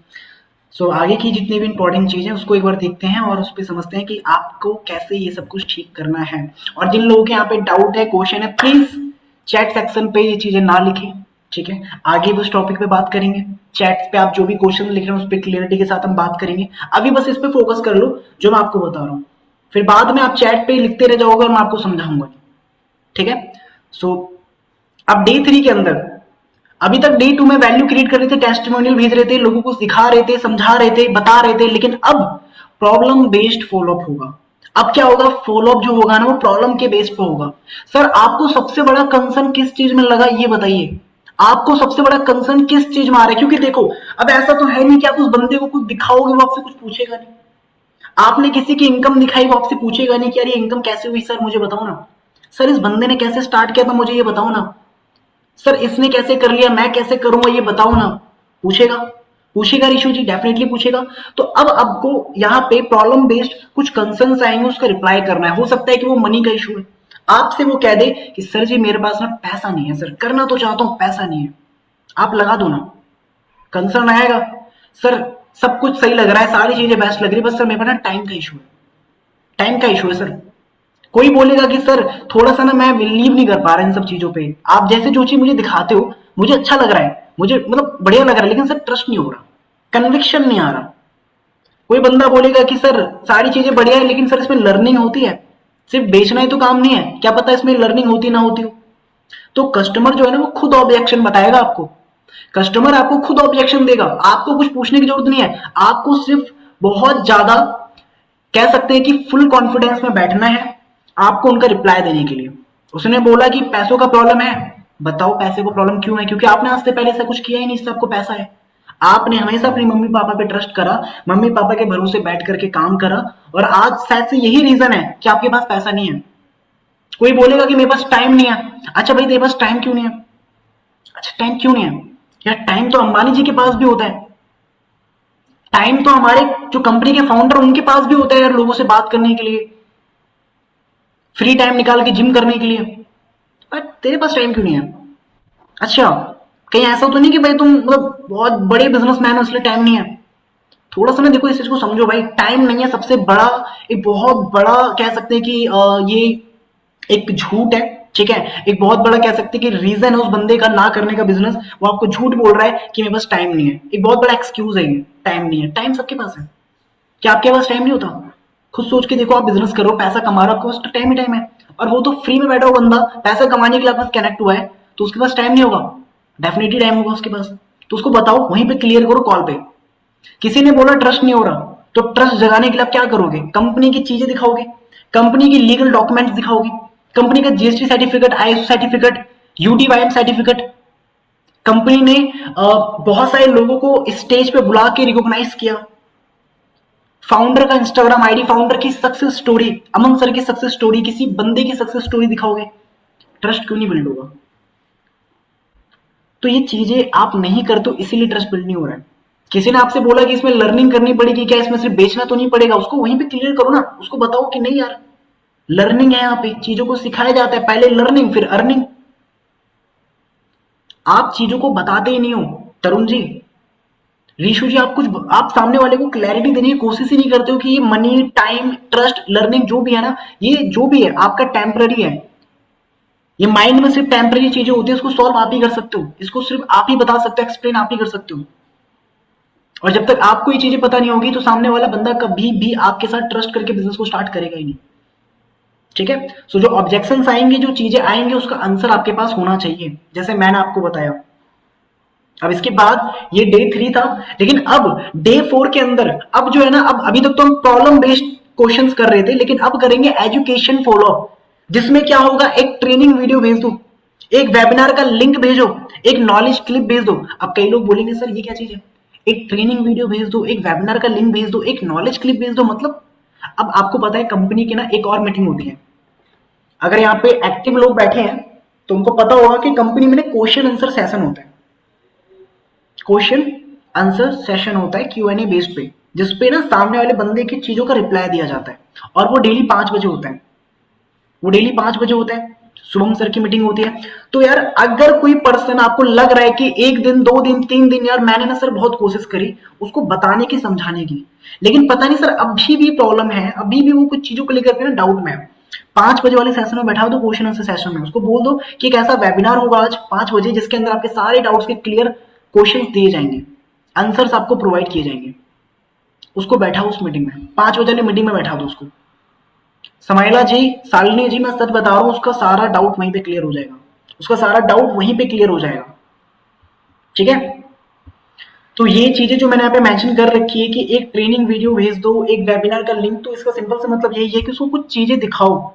सो आगे की जितनी भी इंपॉर्टेंट चीज है उसको एक बार देखते हैं और उस पर समझते हैं कि आपको कैसे ये सब कुछ ठीक करना है। और जिन लोगों के यहाँ पे डाउट है, क्वेश्चन है, प्लीज चैट सेक्शन पे ये चीजें ना लिखें। ठीक है। आगे भी उस टॉपिक पे बात करेंगे, चैट पे आप जो भी क्वेश्चन लिख रहे हैं उस पर क्लियरिटी के साथ हम बात करेंगे। अभी बस इस पे फोकस कर लो जो मैं आपको बता रहा हूँ, फिर बाद में आप चैट पे लिखते रह जाओगे और मैं आपको समझाऊंगा। ठीक है। सो अब डे 3 के अंदर, अभी तक डे 2 में वैल्यू क्रिएट कर रहे थे, टेस्टिमोनियल भेज रहे थे, लोगों को सिखा रहे थे, समझा रहे थे, बता रहे थे, लेकिन अब प्रॉब्लम बेस्ड फॉलोअप होगा। अब क्या होगा, फॉलोअप जो होगा ना वो प्रॉब्लम के बेस पे होगा। सर आपको सबसे बड़ा कंसर्न किस चीज में लगा ये बताइए, आपको सबसे बड़ा कंसर्न किस चीज में आ रहा है? क्योंकि देखो अब ऐसा तो है नहीं कि आप उस बंदे को कुछ दिखाओगे वो आपसे कुछ पूछेगा नहीं। आपने किसी की इनकम दिखाई वो आपसे पूछेगा नहीं कि यार ये इनकम कैसे हुई, सर मुझे बताओ ना, सर इस बंदे ने कैसे स्टार्ट किया था मुझे ये बताओ ना, सर इसने कैसे कर लिया मैं कैसे करूंगा ये बताओ ना। पूछेगा, पूछेगा ऋषु जी, डेफिनेटली पूछेगा। तो अब आपको यहाँ पे प्रॉब्लम बेस्ड कुछ कंसर्न्स आएंगे, उसका रिप्लाई करना है। हो सकता है कि वो मनी का इशू है, आपसे वो कह दे कि सर जी मेरे पास ना पैसा नहीं है, सर करना तो चाहता हूँ पैसा नहीं है, आप लगा दो ना। कंसर्न आएगा, सर सब कुछ सही लग रहा है, सारी चीजें बेस्ट लग रही है, बस सर मेरे पास ना टाइम का इशू है, टाइम का इशू है सर। कोई बोलेगा कि सर थोड़ा सा ना मैं बिलीव नहीं कर पा रहा इन सब चीजों पे, आप जैसे जो चीज मुझे दिखाते हो मुझे अच्छा लग रहा है, मुझे मतलब बढ़िया लग रहा है, लेकिन सर ट्रस्ट नहीं हो रहा, कन्विक्शन नहीं आ रहा। कोई बंदा बोलेगा कि सर सारी चीजें बढ़िया है लेकिन सर इसमें लर्निंग होती है, सिर्फ बेचना ही तो काम नहीं है, क्या पता इसमें लर्निंग होती ना होती हो। तो कस्टमर जो है ना वो खुद ऑब्जेक्शन बताएगा आपको, कस्टमर आपको खुद ऑब्जेक्शन देगा, आपको कुछ पूछने की जरूरत नहीं है, आपको सिर्फ बहुत ज्यादा कह सकते हैं कि फुल कॉन्फिडेंस में बैठना है आपको उनका रिप्लाई देने के लिए। उसने बोला कि पैसों का प्रॉब्लम है, बताओ पैसे को प्रॉब्लम क्यों है? क्योंकि आपने आज से पहले ऐसा कुछ किया ही नहीं, इससे आपको पैसा है। आपने हमेशा अपनी मम्मी पापा पे ट्रस्ट करा, मम्मी पापा के भरोसे बैठ करके काम करा, और आज शायद से यही रीजन है कि आपके पास पैसा नहीं है। कोई बोलेगा कि मेरे पास टाइम नहीं है, अच्छा भाई तेरे पास टाइम क्यों नहीं है? अच्छा टाइम क्यों नहीं है? यार टाइम तो अंबानी जी के पास भी होता है, टाइम तो हमारे जो कंपनी के फाउंडर उनके पास भी होता है यार, लोगों से बात करने के लिए, फ्री टाइम निकाल के जिम करने के लिए। बट तेरे पास टाइम क्यों नहीं है? अच्छा कहीं ऐसा तो नहीं कि भाई तुम मतलब बहुत बड़े बिजनेसमैन हो इसलिए टाइम नहीं है? थोड़ा सा ना देखो इस चीज को समझो भाई, टाइम नहीं है सबसे बड़ा, एक बहुत बड़ा कह सकते हैं कि ये एक झूठ है, ठीक है, एक बहुत बड़ा कह सकते हैं कि रीजन है उस बंदे का ना करने का बिजनेस, वो आपको झूठ बोल रहा है कि मेरे पास टाइम नहीं है, एक बहुत बड़ा एक्सक्यूज है ये, टाइम नहीं है। टाइम सबके पास है, क्या आपके पास टाइम नहीं होता? खुद सोच के देखो, आप बिजनेस करो पैसा कमा रहे हो, आपके पास टाइम ही टाइम है। और वो तो फ्री में बैठा हुआ बंदा पैसा कमाने के लिए आपके पास कनेक्ट हुआ है, तो उसके पास टाइम नहीं होगा? डेफिनेटली टाइम होगा उसके पास। तो उसको बताओ, वहीं पे क्लियर करो कॉल पे। किसी ने बोला ट्रस्ट नहीं हो रहा, तो ट्रस्ट जगाने के लिए आप क्या करोगे? कंपनी की चीजें दिखाओगे, कंपनी की लीगल डॉक्यूमेंट्स दिखाओगे, कंपनी का GST certificate, ISO certificate, UTYM certificate. Company ने बहुत सारे लोगों को स्टेज पे बुला के रिकॉग्नाइज किया, फाउंडर का इंस्टाग्राम आईडी, फाउंडर की सक्सेस स्टोरी, अमन सर की सक्सेस स्टोरी, किसी बंदे की सक्सेस स्टोरी दिखाओगे, ट्रस्ट क्यों नहीं बिल्ड होगा? तो ये चीजें आप नहीं करते हो इसीलिए ट्रस्ट बिल्ड नहीं हो रहा है। किसी ने आपसे बोला कि इसमें लर्निंग करनी पड़ेगी, क्या इसमें सिर्फ बेचना तो नहीं पड़ेगा? उसको वहीं पे क्लियर करो ना, उसको बताओ कि नहीं यार लर्निंग है, यहाँ पे चीजों को सिखाया जाता है, पहले लर्निंग फिर अर्निंग। आप चीजों को बताते ही नहीं हो तरुण जी, रीशु जी, आप कुछ आप सामने वाले को क्लैरिटी देने की कोशिश ही नहीं करते हो कि ये मनी टाइम ट्रस्ट लर्निंग जो भी है ना, ये जो भी है आपका टेम्पररी है, ये माइंड में सिर्फ टेम्पररी चीजें होती है, इसको सॉल्व आप ही कर सकते हो, इसको सिर्फ आप ही बता सकते हो, एक्सप्लेन आप ही कर सकते हो। और जब तक आपको ये चीजें पता नहीं होगी तो सामने वाला बंदा कभी भी आपके साथ ट्रस्ट करके बिजनेस को स्टार्ट करेगा ही नहीं, ठीक है। सो जो ऑब्जेक्शंस आएंगे, जो चीजें आएंगे, उसका आंसर आपके पास होना चाहिए, जैसे मैंने आपको बताया। अब इसके बाद ये डे 3 था, लेकिन अब डे 4 के अंदर अब जो है ना, अब अभी तक तो हम प्रॉब्लम बेस्ड क्वेश्चंस कर रहे थे, लेकिन अब करेंगे एजुकेशन फॉलोअप, जिसमें क्या होगा, एक ट्रेनिंग वीडियो भेज दो, एक वेबिनार का लिंक भेजो, एक नॉलेज क्लिप भेज दो। अब कई लोग बोलेंगे सर ये क्या चीज है, एक ट्रेनिंग वीडियो भेज दो, एक वेबिनार का लिंक भेज दो, एक नॉलेज क्लिप भेज दो, मतलब अब आपको पता है कंपनी की ना एक और मीटिंग होती है, अगर यहाँ पे एक्टिव लोग बैठे हैं तो उनको पता होगा कि कंपनी में क्वेश्चन आंसर सेशन होता है, क्वेश्चन आंसर सेशन होता है Q&A बेस्ड पे, जिसपे ना सामने वाले बंदे की चीजों का रिप्लाई दिया जाता है, और वो डेली 5 बजे होता है, वो डेली 5 बजे होता है, शुभम सर की मीटिंग होती है। तो यार अगर कोई पर्सन आपको लग रहा है कि 1 दिन 2 दिन 3 दिन, यार मैंने ना सर बहुत कोशिश करी उसको बताने की समझाने की, लेकिन पता नहीं सर अभी भी प्रॉब्लम है, अभी भी वो कुछ चीजों को लेकर के ना डाउट में है, 5 बजे वाले सेशन में बैठा दो, क्वेश्चन आंसर सेशन में उसको बोल दो कि एक ऐसा वेबिनार होगा आज 5 बजे, जिसके अंदर आपके सारे डाउट्स के क्लियर क्वेश्चन दिए जाएंगे, आंसर्स आपको प्रोवाइड किए जाएंगे। उसको बैठा उस मीटिंग में, 5 बजे वाली मीटिंग में बैठा दो उसको। समाइला जी, शालिनी जी, मैं सच बता रहा हूँ, उसका सारा डाउट वहीं पे क्लियर हो जाएगा, उसका सारा डाउट वहीं पे क्लियर हो जाएगा, ठीक है। तो ये चीजें जो मैंने यहाँ पे मेंशन कर रखी है कि एक ट्रेनिंग वीडियो भेज दो, एक वेबिनार का लिंक, तो इसका सिंपल सा मतलब यही है कि उसको कुछ चीजें दिखाओ।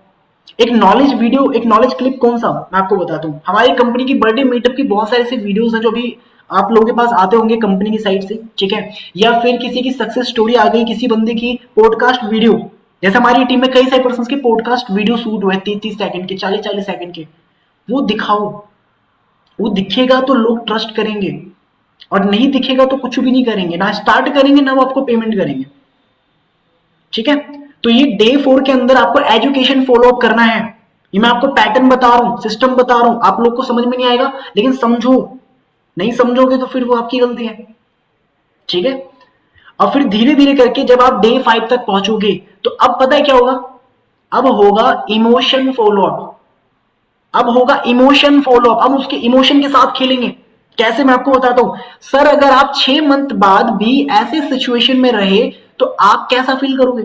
एक नॉलेज वीडियो, एक नॉलेज क्लिप कौन सा, मैं आपको बताता हूँ। हमारी कंपनी की बर्थडे मीटअप की बहुत सारे ऐसे वीडियोस हैं जो भी आप लोगों के पास आते होंगे कंपनी की साइड से, ठीक है। या फिर किसी की सक्सेस स्टोरी आ गई, किसी बंदे की पॉडकास्ट वीडियो, जैसे हमारी टीम में कई सारे पर्सन के पॉडकास्ट वीडियो शूट हुए 30-30 सेकंड के, 40-40 सेकंड के, वो दिखाओ। वो दिखेगा तो लोग ट्रस्ट करेंगे, और नहीं दिखेगा तो कुछ भी नहीं करेंगे, ना स्टार्ट करेंगे ना वो आपको पेमेंट करेंगे, ठीक है। तो ये डे 4 के अंदर आपको एजुकेशन फॉलो अप करना है। ये मैं आपको पैटर्न बता रहा हूं, सिस्टम बता रहा हूं, आप लोग को समझ में नहीं आएगा, लेकिन समझो। नहीं समझोगे तो फिर वो आपकी गलती है, ठीक है। और फिर धीरे धीरे करके जब आप डे 5 तक पहुंचोगे, तो अब पता है क्या होगा, अब होगा इमोशन फॉलो अप। अब होगा इमोशन फॉलो अप, हम उसके इमोशन के साथ खेलेंगे। कैसे, मैं आपको बताता हूं। सर अगर आप 6 मंथ बाद भी ऐसे सिचुएशन में रहे तो आप कैसा फील करोगे?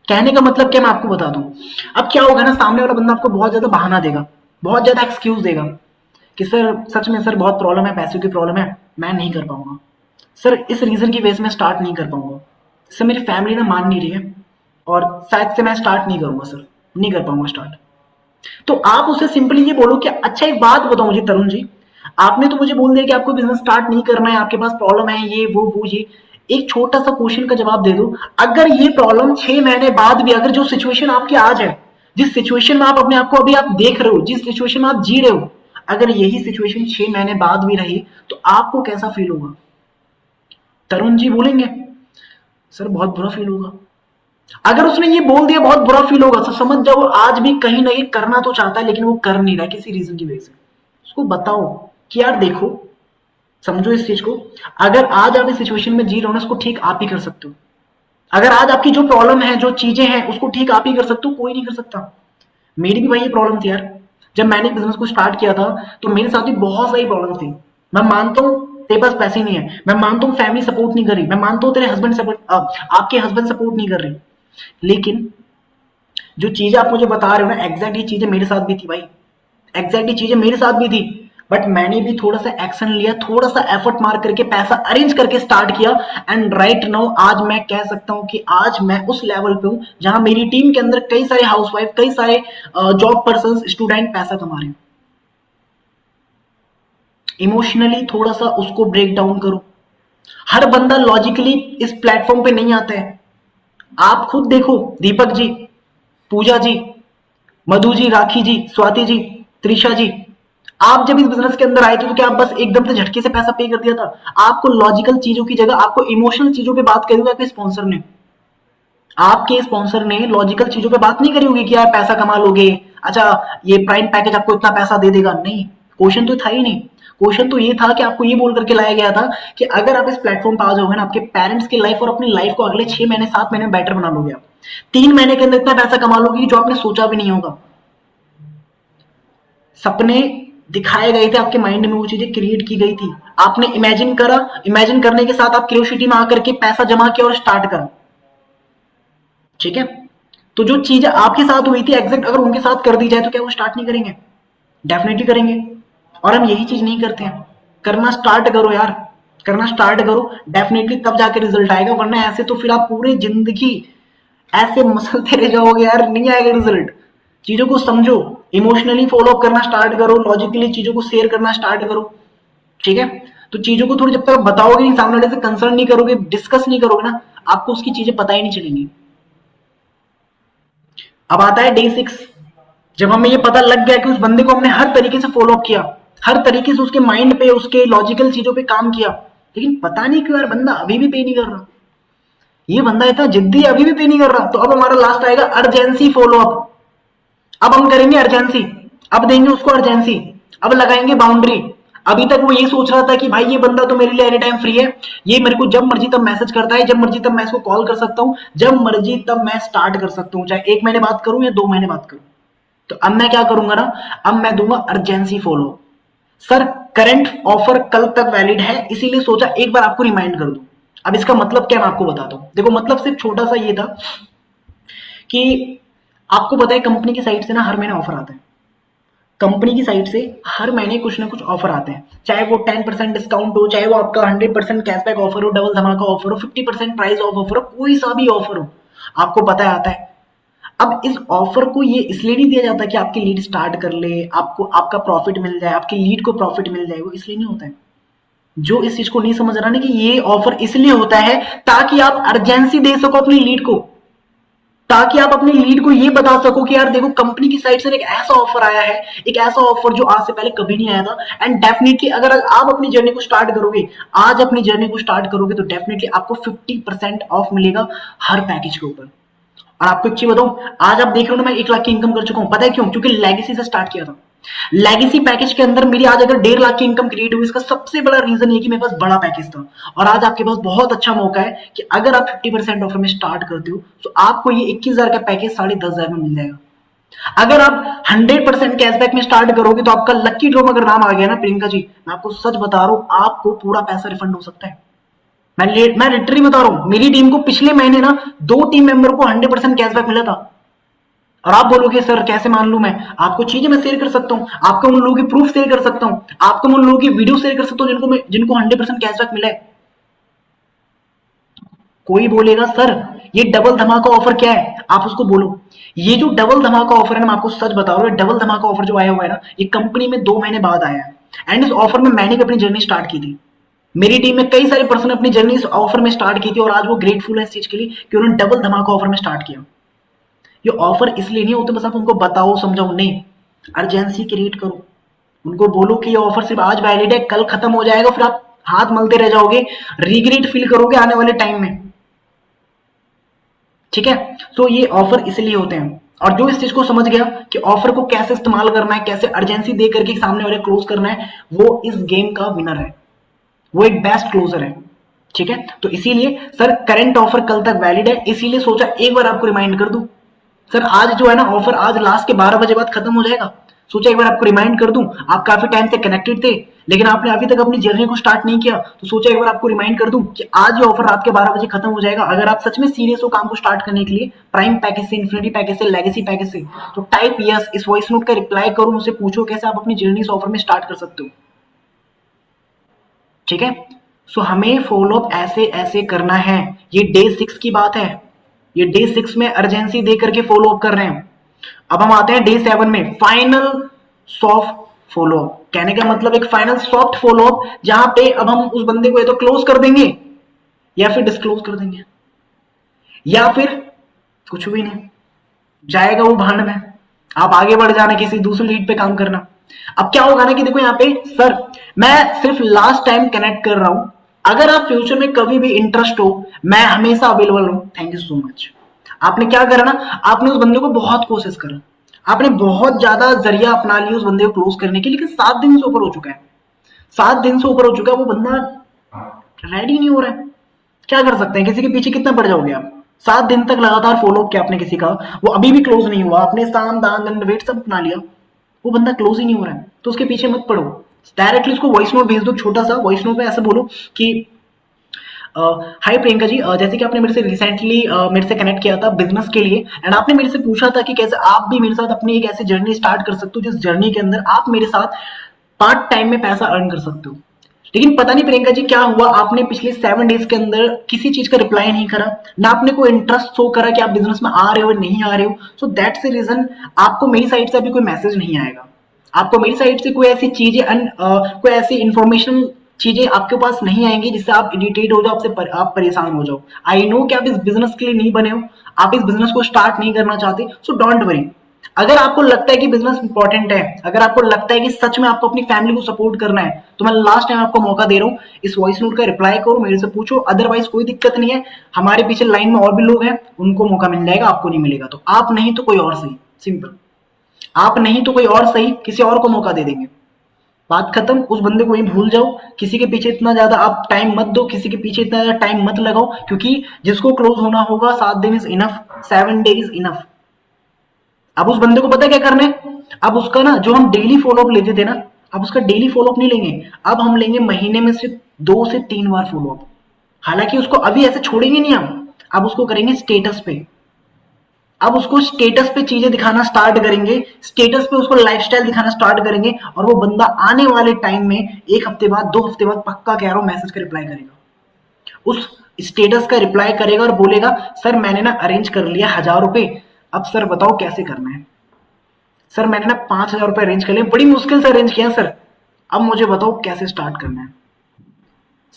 कहने का मतलब क्या, मैं आपको बताता हूं। अब क्या होगा ना, सामने वाला बंदा आपको बहुत ज्यादा बहाना देगा, बहुत ज्यादा एक्सक्यूज देगा कि सर सच में सर बहुत प्रॉब्लम है, पैसों की प्रॉब्लम है, मैं नहीं कर पाऊंगा सर, इस रीजन की वजह से मैं स्टार्ट नहीं कर पाऊंगा सर, मेरी फैमिली ना मान नहीं रही है, और शायद से मैं स्टार्ट नहीं करूंगा सर, नहीं कर पाऊंगा स्टार्ट। तो आप उसे सिंपली ये बोलो कि अच्छा एक बात बताओ मुझे तरुण जी, आपने तो मुझे बोल दिया कि आपको बिजनेस स्टार्ट नहीं करना है, आपके पास प्रॉब्लम है, ये वो ये। एक छोटा सा क्वेश्चन का जवाब दे दो। अगर ये प्रॉब्लम 6 महीने बाद भी, अगर जो सिचुएशन आपकी आज है, जिस सिचुएशन में आप अपने आप को अभी आप देख रहे हो, जिस सिचुएशन में आप जी रहे हो, अगर यही सिचुएशन 6 महीने बाद भी रही, तो आपको कैसा फील होगा? तरुण जी बोलेंगे सर बहुत बुरा फील होगा। अगर उसने ये बोल दिया बहुत बुरा फील होगा, तो समझ जाओ वो आज भी कहीं ना कहीं करना तो चाहता है, लेकिन वो कर नहीं रहा किसी रीजन की वजह से। उसको बताओ कि यार देखो, समझो इस चीज को। अगर आज आप इस सिचुएशन में जी रहे हो ना, उसको ठीक आप ही कर सकते हो। अगर आज आपकी जो प्रॉब्लम है, जो चीजें हैं, उसको ठीक आप ही कर सकते हो, कोई नहीं कर सकता। मेरी भी वही प्रॉब्लम थी यार। जब मैंने बिजनेस को स्टार्ट किया था, तो मेरे साथ भी बहुत सारी प्रॉब्लम थी। मैं मानता हूँ तेरे पास पैसे नहीं है, मैं मानता हूँ फैमिली सपोर्ट नहीं कर रही, मैं मानता हूँ तेरे हस्बैंड सपोर्ट, आपके हस्बैंड सपोर्ट नहीं कर रही, लेकिन जो चीजें आप मुझे बता रहे हो ना, एग्जैक्ट चीजें मेरे साथ भी थी भाई, एग्जैक्टली चीजें मेरे साथ भी थी। बट मैंने भी थोड़ा सा एक्शन लिया, थोड़ा सा एफर्ट मार करके, पैसा अरेंज करके स्टार्ट किया। एंड राइट नाउ आज मैं कह सकता हूं कि आज मैं उस लेवल पे हूं जहां मेरी टीम के अंदर कई सारे हाउसवाइफ, कई सारे जॉब पर्सन, स्टूडेंट पैसा कमा रहे हैं। इमोशनली थोड़ा सा उसको ब्रेक डाउन करो। हर बंदा लॉजिकली इस प्लेटफॉर्म पे नहीं आता है। आप खुद देखो, दीपक जी, पूजा जी, मधु जी, राखी जी, स्वाति जी, त्रिशा जी, आप जब इस बिजनेस के अंदर आए थे तो क्या आप बस एकदम से झटके से पैसा पे कर दिया था? आपको लॉजिकल चीजों की जगह आपको इमोशनल चीजों पे बात करी होगी आपके स्पॉन्सर ने। आपके स्पॉन्सर ने लॉजिकल चीजों पे बात नहीं करी होगी कि यार पैसा कमा लोगे, अच्छा ये प्राइम पैकेज आपको इतना पैसा दे देगा। नहीं, क्वेश्चन तो था ही नहीं। क्वेश्चन तो ये था कि आपको ये बोल करके लाया गया था कि अगर आप इस प्लेटफॉर्म पे आ जाओगे ना, आपके पेरेंट्स की लाइफ और अपनी लाइफ को अगले 6 महीने 7 महीने में बेटर बना लोगे। आप 3 महीने के अंदर इतना पैसा कमा लोगे जो आपने सोचा भी नहीं होगा। सपने दिखाए गए थे आपके माइंड में, वो चीजें क्रिएट की गई थी, आपने इमेजिन करा, इमेजिन करने के साथ आप क्यूरियोसिटी में आकर के पैसा जमा किया और स्टार्ट करा, ठीक है। तो जो चीजें आपके साथ हुई थी एग्जैक्ट अगर उनके साथ कर दी जाए तो क्या वो स्टार्ट नहीं करेंगे? डेफिनेटली करेंगे। और हम यही चीज नहीं करते हैं। करना स्टार्ट करो यार, करना स्टार्ट करो, डेफिनेटली तब जाके रिजल्ट आएगा, वरना ऐसे तो फिर आप पूरी जिंदगी ऐसे मसलते रह जाओगे यार, नहीं आएगा रिजल्ट। चीजों को समझो, इमोशनली फॉलो अप करना स्टार्ट करो, लॉजिकली चीजों को शेयर करना स्टार्ट करो, ठीक है। तो चीजों को थोड़ी जब तक बताओगे नहीं, सामने वाले से कंसर्न नहीं करोगे, डिस्कस नहीं करोगे ना, आपको उसकी चीजें पता ही नहीं चलेंगी। अब आता है डे 6। जब हमें ये पता लग गया कि उस बंदे को हमने हर तरीके से फॉलो अप किया, हर तरीके से उसके माइंड पे, उसके लॉजिकल चीजों पे काम किया, लेकिन पता नहीं क्यों यार बंदा अभी भी पे नहीं कर रहा, ये बंदा इतना जिद्दी अभी भी पे नहीं कर रहा। तो अब हमारा लास्ट आएगा अर्जेंसी फॉलो अप। अब हम करेंगे अर्जेंसी, अब देंगे उसको अर्जेंसी, अब लगाएंगे बाउंड्री। अभी तक वो ये सोच रहा था कि भाई ये बंदा तो मेरे लिए एनी टाइम फ्री है, ये मेरे को जब मर्जी तब मैसेज करता है, जब मर्जी तब मैं इसको कॉल कर सकता हूँ, जब मर्जी तब मैं स्टार्ट कर सकता हूँ, चाहे 1 महीने बात करूं या 2 महीने बात करूं। तो अब मैं क्या करूंगा ना, अब मैं दूंगा urgency follow. Sir current offer कल तक वैलिड है, इसीलिए सोचा एक बार आपको रिमाइंड कर दूं। अब इसका मतलब क्या मैं आपको बताता हूं। देखो मतलब सिर्फ छोटा सा ये था कि आपको पता है कंपनी की साइड से ना हर महीने ऑफर आता है। कंपनी की साइड से हर महीने कुछ ना कुछ ऑफर आते हैं, चाहे वो 10% डिस्काउंट हो, चाहे वो आपका 100% कैशबैक ऑफर हो, डबल धमाका ऑफर हो, 50% प्राइस ऑफ ऑफर हो, कोई सा भी ऑफर हो, आपको पता आता है। अब इस ऑफर को ये इसलिए नहीं दिया जाता कि आपकी लीड स्टार्ट कर ले, आपको आपका प्रॉफिट मिल जाए, आपकी लीड को प्रॉफिट मिल जाए, वो इसलिए नहीं होता है। जो इस चीज को नहीं समझ रहा ना कि ये ऑफर इसलिए होता है ताकि आप अर्जेंसी दे सको अपनी लीड को, ताकि आप अपनी लीड को ये बता सको कि यार देखो कंपनी की साइड से एक ऐसा ऑफर आया है, एक ऐसा ऑफर जो आज से पहले कभी नहीं आया था। एंड डेफिनेटली अगर आप अपनी जर्नी को स्टार्ट करोगे, आज अपनी जर्नी को स्टार्ट करोगे तो डेफिनेटली आपको 50% ऑफ मिलेगा हर पैकेज के ऊपर। और आपको एक चीज बताऊं, आज आप देख रहे हो ना मैं 1 लाख की इनकम कर चुका हूं, पता है क्यों? क्योंकि लेगेसी से स्टार्ट किया था। लेगेसी पैकेज के अंदर मेरी आज अगर 1.5 लाख की इनकम क्रिएट हुई, इसका सबसे बड़ा रीजन ये कि मेरे पास बड़ा पैकेज था। और आज आपके पास बहुत अच्छा मौका है कि अगर आप 50% ऑफर में स्टार्ट करते हो तो आपको ये 21,000 का पैकेज 10,500 में मिल जाएगा। अगर आप 100% कैशबैक में स्टार्ट करोगे तो आपका लक्की ड्रॉ में अगर नाम आ गया ना प्रियंका जी, मैं आपको सच बता रहा हूं, आपको पूरा पैसा रिफंड हो सकता है। मैं लिटरली बता रहा हूं, मेरी टीम को पिछले महीने ना 2 टीम मेंबर को 100% कैशबैक मिला था। और आप बोलोगे सर कैसे मान लूं? मैं आपको चीजें मैं शेयर कर सकता हूं, आपको उन लोगों की प्रूफ शेयर कर सकता हूं, आपको उन लोगों की वीडियो शेयर कर सकता हूं जिनको 100% कैशबैक मिला है। कोई बोलेगा सर ये डबल धमाका ऑफर क्या है, आप उसको बोलो। ये जो डबल धमाका ऑफर है ना, मैं आपको सच बता रहा हूँ, डबल धमाका ऑफर जो आया हुआ है ना, ये कंपनी में 2 महीने बाद आया है। एंड इस ऑफर में मैंने भी अपनी जर्नी स्टार्ट की थी। मेरी टीम में कई सारे पर्सन अपनी जर्नी इस ऑफर में स्टार्ट की थी और आज वो ग्रेटफुल है इस चीज के लिए कि उन्होंने डबल धमाका ऑफर में स्टार्ट किया। ये ऑफर इसलिए नहीं होते बस आप उनको बताओ समझाओ, नहीं, अर्जेंसी क्रिएट करो। उनको बोलो कि ये ऑफर सिर्फ आज वैलिड है, कल खत्म हो जाएगा, फिर आप हाथ मलते रह जाओगे, रिग्रेट फील करोगे आने वाले टाइम में। ठीक है, तो ये ऑफर इसलिए होते हैं। और जो इस चीज को समझ गया कि ऑफर को कैसे इस्तेमाल करना है, कैसे अर्जेंसी दे करके सामने वाले क्लोज करना है, वो इस गेम का विनर है, वो एक बेस्ट क्लोजर है। ठीक है, तो इसीलिए सर करंट ऑफर कल तक वैलिड है, इसीलिए सोचा एक बार आपको रिमाइंड कर दूं। सर आज जो है ना ऑफर, आज लास्ट के 12 बजे बाद खत्म हो जाएगा, सोचा एक बार आपको रिमाइंड कर दूं। आप काफी टाइम से कनेक्टेड थे लेकिन आपने अभी तक अपनी जर्नी को स्टार्ट नहीं किया, तो सोचा एक बार आपको रिमाइंड कर दूं कि आज ये ऑफर रात के 12 बजे खत्म हो जाएगा। अगर आप सच में सीरियस हो काम को स्टार्ट करने के लिए, प्राइम पैकेज से, इन्फिनिटी पैकेज से, लेगेसी पैकेज से, तो टाइप यस, इस वॉइस नोट का रिप्लाई करो, मुझसे पूछो कैसे आप अपनी जर्नी इस ऑफर में स्टार्ट कर सकते हो। ठीक है, सो हमें फॉलो अप ऐसे ऐसे करना है। ये डे 6 की बात है, ये डे 6 में अर्जेंसी दे करके फॉलो अप कर रहे हैं। अब हम आते हैं डे 7 में, फाइनल सॉफ्ट फॉलो अप। कहने का मतलब एक फाइनल सॉफ्ट फॉलो अप, जहां पे अब हम उस बंदे को या तो क्लोज कर देंगे या फिर डिस्क्लोज कर देंगे, या फिर कुछ भी नहीं, जाएगा वो भाड़ में, आप आगे बढ़ जाना, किसी दूसरी लीड पे काम करना। अब क्या होगा ना कि देखो यहाँ पे सर, मैं सिर्फ लास्ट टाइम कनेक्ट कर रहा हूं, अगर आप फ्यूचर में कभी भी इंटरेस्ट हो, मैं हमेशा अवेलेबल हूं। Thank you so much. आपने क्या करा ना, आपने उस बंदे को बहुत कोशिश करा, आपने बहुत ज्यादा जरिया अपना लिया उस बंदे को क्लोज करने की, लेकिन 7 दिन से ऊपर हो चुका है, 7 दिन से ऊपर हो चुका है, वो बंदा रेडी नहीं हो रहा है। क्या कर सकते हैं, किसी के पीछे कितना पड़ जाओगे आप? 7 दिन तक लगातार फॉलो किया आपने किसी का, वो अभी भी क्लोज नहीं हुआ, आपने साम दान दंड वेट सब अपना लिया, वो बंदा क्लोज ही नहीं हो रहा है, तो उसके पीछे मत पड़ो। डायरेक्टली उसको वॉइस नोट भेज दो, छोटा सा वॉइस नोट पे ऐसे बोलो कि हाय प्रियंका जी, जैसे कि आपने मेरे से रिसेंटली मेरे से कनेक्ट किया था बिजनेस के लिए, एंड आपने मेरे से पूछा था कि कैसे आप भी मेरे साथ अपनी एक ऐसी जर्नी स्टार्ट कर सकते हो जिस जर्नी के अंदर आप मेरे साथ पार्ट टाइम में पैसा अर्न कर सकते हो। लेकिन पता नहीं प्रियंका जी क्या हुआ, आपने पिछले 7 डेज के अंदर किसी चीज का रिप्लाई नहीं करा, ना आपने कोई इंटरेस्ट शो करा कि आप बिजनेस में आ रहे हो नहीं आ रहे हो। सो दैट्स द रीजन आपको मेरी साइड से अभी कोई मैसेज नहीं आएगा, आपको मेरी साइड से कोई ऐसी चीजें कोई ऐसी इंफॉर्मेशन चीजें आपके पास नहीं आएंगी जिससे आप इरिटेट हो जाओ, आप परेशान हो जाओ। आई नो कि आप इस बिजनेस के लिए नहीं बने हो, आप इस बिजनेस को स्टार्ट नहीं करना चाहते, सो डोंट वरी। अगर आपको लगता है कि बिजनेस इंपॉर्टेंट है, अगर आपको लगता है कि सच में आपको अपनी फैमिली को सपोर्ट करना है, तो मैं लास्ट टाइम आपको मौका दे रहा हूँ, इस वॉइस नोट का रिप्लाई करो, मेरे से पूछो, अदरवाइज कोई दिक्कत नहीं है, हमारे पीछे लाइन में और भी लोग हैं, उनको मौका मिल जाएगा, आपको नहीं मिलेगा तो आप नहीं तो कोई और सही, सिंपल। आप नहीं तो कोई और सही, किसी और को मौका दे देंगे, बात खत्म। उस बंदे को ही भूल जाओ, किसी के पीछे इतना ज्यादा आप टाइम मत दो, किसी के पीछे इतना ज्यादा टाइम मत लगाओ, क्योंकि जिसको क्लोज होना होगा 7 दिन is enough, 7 day is enough. अब उस बंदे को पता है क्या करना है, अब उसका ना जो हम डेली फॉलोअप लेते थे ना, अब उसका डेली फॉलोअप नहीं लेंगे, अब हम लेंगे महीने में सिर्फ 2 से 3 बार फॉलोअप। हालांकि उसको अभी ऐसे छोड़ेंगे नहीं हम, अब उसको करेंगे स्टेटस पे। अब उसको स्टेटस पे चीजें दिखाना स्टार्ट करेंगे, स्टेटस पे उसको लाइफस्टाइल दिखाना स्टार्ट करेंगे, और वो बंदा आने वाले टाइम में 1 हफ्ते बाद 2 हफ्ते बाद पक्का कह रहा हूं मैसेज का रिप्लाई करेगा, उस स्टेटस का रिप्लाई करेगा और बोलेगा सर मैंने ना अरेंज कर लिया 1,000 रुपए, अब सर बताओ कैसे करना है। सर मैंने ना 5,000 रुपए अरेंज कर लिए, बड़ी मुश्किल से अरेंज किया सर, अब मुझे बताओ कैसे स्टार्ट करना है।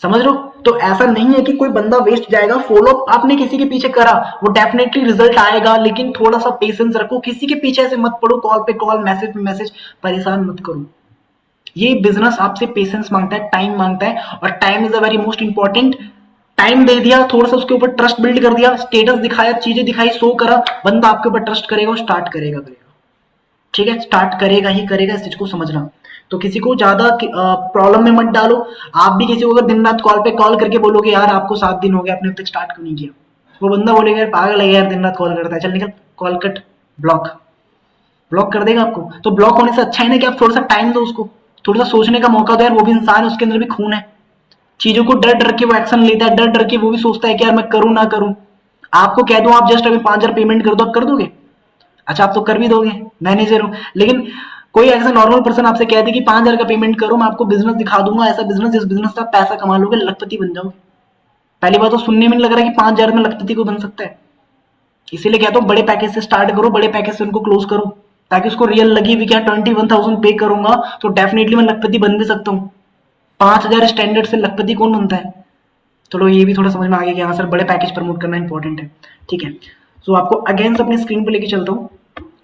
समझ रहे हो? तो ऐसा नहीं है कि कोई बंदा वेस्ट जाएगा। फॉलो आपने किसी के पीछे करा, वो डेफिनेटली रिजल्ट आएगा, लेकिन थोड़ा सा पेशेंस रखो, किसी के पीछे ऐसे मत पड़ो, कॉल पे कॉल, मैसेज पे मैसेज, परेशान मत करो। ये बिजनेस आपसे पेशेंस मांगता है, टाइम मांगता है, और time is a very most important. Time दे दिया, थोड़ा सा उसके ऊपर ट्रस्ट बिल्ड कर दिया, स्टेटस दिखाया, चीजें दिखाई, शो करा, बंदा आपके ऊपर ट्रस्ट करेगा और स्टार्ट करेगा। ठीक है, स्टार्ट करेगा ही करेगा, इस चीज को समझना। तो किसी को ज्यादा प्रॉब्लम में मत डालो। आप भी किसी को अगर दिन रात कॉल पे कॉल करके बोलोगे यार आपको 7 दिन हो गए आपने अब तक स्टार्ट क्यों नहीं किया, वो बंदा बोलेगा यार पागल है यार दिन रात कॉल करता है, चल निकल, कॉल कट, ब्लॉक, ब्लॉक कर देगा आपको। तो ब्लॉक होने से अच्छा है ना कि आप थोड़ा सा टाइम दो उसको, थोड़ा सा सोचने का मौका दो यार, वो भी इंसान है, उसके अंदर भी खून है, चीजों को डर डर के वो एक्शन लेता है, डर डर के वो भी सोचता है कि यार मैं करूं ना करूं। आपको कह दूं आप जस्ट अभी 5,000 पेमेंट कर दो, आप कर दोगे? अच्छा आप तो कर भी दोगे, मैनेजर हो, लेकिन कोई ऐसा नॉर्मल पर्सन आपसे कह दे कि 5,000 का पेमेंट करो, मैं आपको बिजनेस दिखा दूंगा, ऐसा बिजनेस जिस बिजनेस का पैसा कमा लोगे, लखपति बन जाओगे। पहली बात तो सुनने में नहीं लग रहा है कि 5,000 में लखपति को बन सकता है, इसीलिए कहता हूँ बड़े पैकेज से स्टार्ट करो, बड़े पैकेज से उनको क्लोज करो, ताकि उसको रियल लगे भी क्या 21,000 पे करूंगा तो डेफिनेटली मैं लखपति बन भी सकता हूँ। 5,000 स्टैंडर्ड से लखपति कौन बनता है? चलो ये भी थोड़ा समझ में आ गया कि हाँ सर बड़े पैकेज प्रमोट करना इंपॉर्टेंट है। ठीक है, सो आपको अगेंस्ट अपनी स्क्रीन पे लेके चलता हूँ,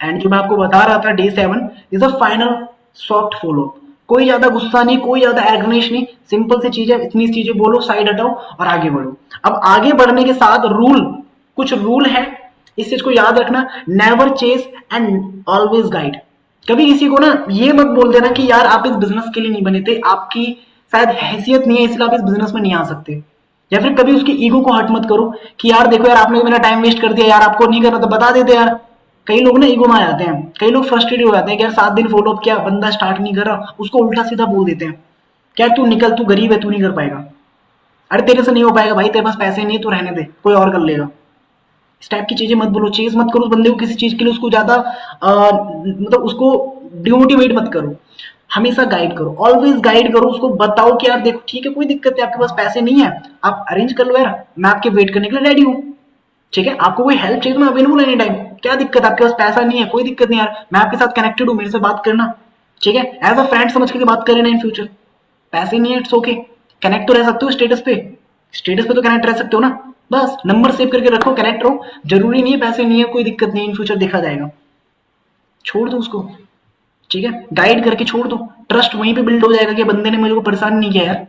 एंड जो मैं आपको बता रहा था day 7 is a final soft follow. कोई ज्यादा गुस्सा नहीं, कोई ज्यादा एग्रेशन नहीं, सिंपल सी चीज है, इतनी चीजें बोलो, साइड हटाओ और आगे बढ़ो। अब आगे बढ़ने के साथ रूल, कुछ रूल है, इस चीज को याद रखना, never chase and always guide. कभी किसी को ना ये मत बोल देना कि यार आप इस बिजनेस के लिए नहीं बने थे, आपकी शायद हैसियत नहीं है इसलिए आप इस बिजनेस में नहीं आ सकते, या फिर कभी उसकी ईगो को हर्ट मत करो कि यार देखो यार आपने मेरा टाइम वेस्ट कर दिया यार, आपको नहीं करना तो बता देते यार। कई लोग ना ईगो में आ जाते हैं, कई लोग फ्रस्ट्रेटेड हो जाते हैं कि यार 7 दिन फॉलो अप किया, बंदा स्टार्ट नहीं कर रहा, उसको उल्टा सीधा बोल देते हैं क्या तू निकल, तू गरीब है, तू नहीं कर पाएगा, अरे तेरे से नहीं हो पाएगा भाई, तेरे पास पैसे नहीं है, तू रहने दे, कोई और कर लेगा। इस टाइप की चीजें मत बोलो, चेज मत करो उस बंदे को किसी चीज के लिए, उसको ज्यादा मतलब उसको डिमोटिवेट मत करो, हमेशा गाइड करो, ऑलवेज गाइड करो उसको, बताओ कि यार देखो ठीक है कोई दिक्कत है, आपके पास पैसे नहीं है, आप अरेंज कर लो यार, मैं आपके वेट करने के लिए रेडी हूँ। ठीक है, आपको कोई हेल्प चाहिए तो मैं अवेलेबल एनी टाइम, क्या दिक्कत है, आपके पास पैसा नहीं है कोई दिक्कत नहीं यार, मैं आपके साथ कनेक्टेड हूँ, मेरे से बात करना। ठीक है, एज अ फ्रेंड समझ के बात करें ना इन फ्यूचर, पैसे नहीं है इट्स ओके, कनेक्ट तो रह सकते हो स्टेटस पे, स्टेटस पे तो कनेक्ट रह सकते हो ना, बस नंबर सेव करके रखो, कनेक्ट रहो, जरूरी नहीं है पैसे नहीं है कोई दिक्कत नहीं, इन फ्यूचर देखा जाएगा, छोड़ दो उसको। ठीक है, गाइड करके छोड़ दो, ट्रस्ट वहीं पे बिल्ड हो जाएगा कि बंदे ने मुझे को परेशान नहीं किया यार,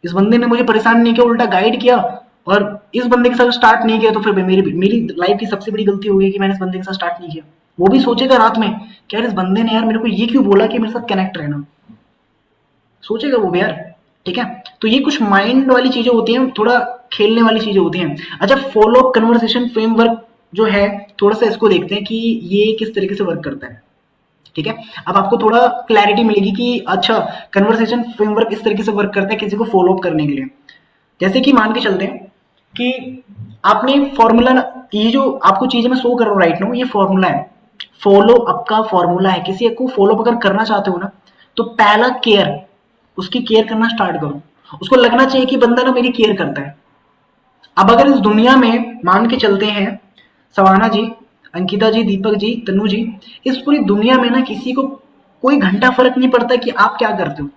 इस बंदे ने मुझे परेशान नहीं किया, उल्टा गाइड किया, और इस बंदे के साथ स्टार्ट नहीं किया तो फिर मेरी मेरी लाइफ की सबसे बड़ी गलती हो गई कि मैंने इस बंदे के साथ स्टार्ट नहीं किया। वो भी सोचेगा रात में कि यार इस बंदे ने यार मेरे को ये क्यों बोला कि मेरे साथ कनेक्ट रहना, सोचेगा वो भी यार। ठीक है, तो ये कुछ माइंड वाली चीजें होती हैं, थोड़ा खेलने वाली चीजें होती हैं। अच्छा, फॉलो कन्वर्सेशन फ्रेमवर्क जो है, थोड़ा सा इसको देखते हैं कि ये किस तरीके से वर्क करता है। ठीक है, अब आपको थोड़ा क्लैरिटी मिलेगी कि अच्छा कन्वर्सेशन फ्रेमवर्क इस तरीके से वर्क करता है किसी को फॉलो अप करने के लिए। जैसे कि मान के चलते हैं कि आपने फॉर्मूला, ये जो आपको चीजें मैं शो कर रहा हूँ राइट नाउ, ये फॉर्मूला है, फॉलो अप का फॉर्मूला है। किसी को फॉलो अप अगर करना चाहते हो ना, तो पहला केयर, उसकी केयर करना स्टार्ट करो, उसको लगना चाहिए कि बंदा ना मेरी केयर करता है। अब अगर इस दुनिया में मान के चलते हैं सवाना जी, अंकिता जी, दीपक जी, तनु जी, इस पूरी दुनिया में ना किसी को कोई घंटा फर्क नहीं पड़ता कि आप क्या करते हो,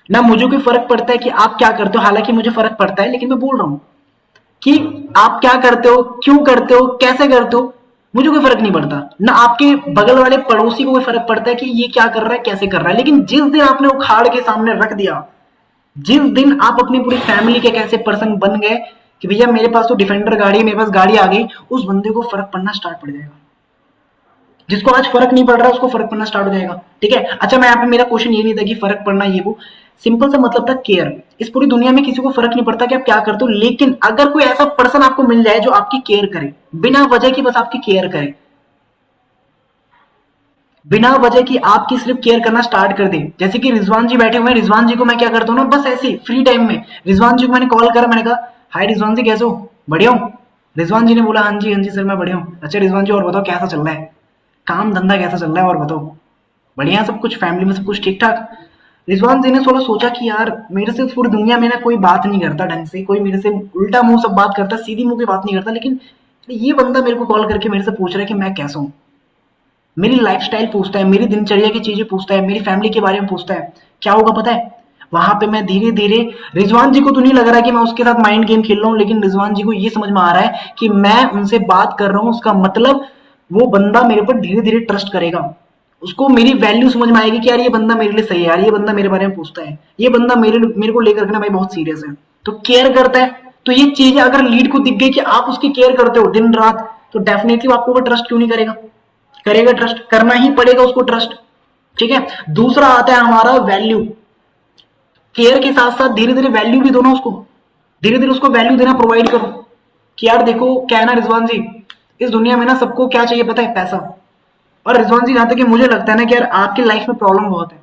ना मुझे कोई फर्क पड़ता है कि आप क्या करते हो, हालांकि मुझे फर्क पड़ता है, लेकिन मैं बोल रहा हूं कि आप क्या करते हो, क्यों करते हो, कैसे करते हो, मुझे कोई फर्क नहीं पड़ता, ना आपके बगल वाले पड़ोसी को कोई फर्क पड़ता है कि ये क्या कर रहा है, कैसे कर रहा है। लेकिन जिस दिन आपने उखाड़ के सामने रख दिया, जिस दिन आप अपनी पूरी फैमिली के एक ऐसे पर्सन बन गए कि भैया मेरे पास तो डिफेंडर गाड़ी है, मेरे पास गाड़ी आ गई, उस बंदे को फर्क पड़ना स्टार्ट पड़ जाएगा। जिसको आज फर्क नहीं पड़ रहा उसको फर्क पड़ना स्टार्ट हो जाएगा। ठीक है, अच्छा मैं यहाँ पे, मेरा क्वेश्चन ये नहीं था कि फर्क पड़ना ये वो, सिंपल सा मतलब था केयर। इस पूरी दुनिया में किसी को फर्क नहीं पड़ता कि आप क्या करते हो, लेकिन अगर कोई ऐसा पर्सन आपको मिल जाए जो आपकी केयर करे, बिना वजह की बस आपकी केयर करे, बिना वजह की आपकी सिर्फ केयर करना स्टार्ट कर दे। जैसे कि रिजवान जी बैठे हुए हैं, रिजवान जी को मैं क्या करता हूँ ना, बस ऐसे फ्री टाइम में रिजवान जी को मैंने कॉल करा, मैंने कहा हाय रिजवान जी कैसे हो, बढ़िया हूँ, रिजवान जी ने बोला हाँ जी सर मैं बढ़िया हूँ। अच्छा रिजवान जी और बताओ कैसा चल रहा है, काम धंधा कैसा चल रहा है और बताओ, बढ़िया सब कुछ, फैमिली में सब कुछ ठीक ठाक। रिजवान जी ने थोड़ा सोचा कि यार मेरे से पूरी दुनिया में ना कोई बात नहीं करता ढंग से, कोई मेरे से उल्टा मुंह सब बात करता, सीधी मुंह की बात नहीं करता, लेकिन ये बंदा मेरे को कॉल करके मेरे से पूछ रहा है कि मैं कैसा हूँ, मेरी लाइफस्टाइल पूछता है, मेरी दिनचर्या की चीजें पूछता है, मेरी फैमिली के बारे में पूछता है। क्या होगा पता है, वहां पे मैं धीरे धीरे, रिजवान जी को तो नहीं लग रहा है कि मैं उसके साथ माइंड गेम खेल रहा हूँ, लेकिन रिजवान जी को ये समझ में आ रहा है कि मैं उनसे बात कर रहा हूँ, उसका मतलब वो बंदा मेरे पर धीरे धीरे ट्रस्ट करेगा, उसको मेरी वैल्यू समझ में आएगी कि यार ये बंदा मेरे लिए सही है, यार ये बंदा मेरे बारे में पूछता है, ये बंदा मेरे को लेकर के ना भाई बहुत सीरियस है, तो केयर करता है। तो ये चीजें अगर लीड को दिख गई कि आप उसकी केयर करते हो दिन रात, तो डेफिनेटली आपको वो ट्रस्ट क्यों नहीं करेगा, करेगा, ट्रस्ट करना ही पड़ेगा उसको ट्रस्ट। ठीक है, दूसरा आता है हमारा वैल्यू। केयर के साथ साथ धीरे धीरे वैल्यू भी दो ना उसको, धीरे धीरे उसको वैल्यू देना प्रोवाइड करो कि यार देखो क्या है ना रिजवान जी, इस दुनिया में ना सबको क्या चाहिए पता है, पैसा। और रिजवान जी जहां तक कि मुझे लगता है ना कि यार आपकी लाइफ में प्रॉब्लम बहुत है,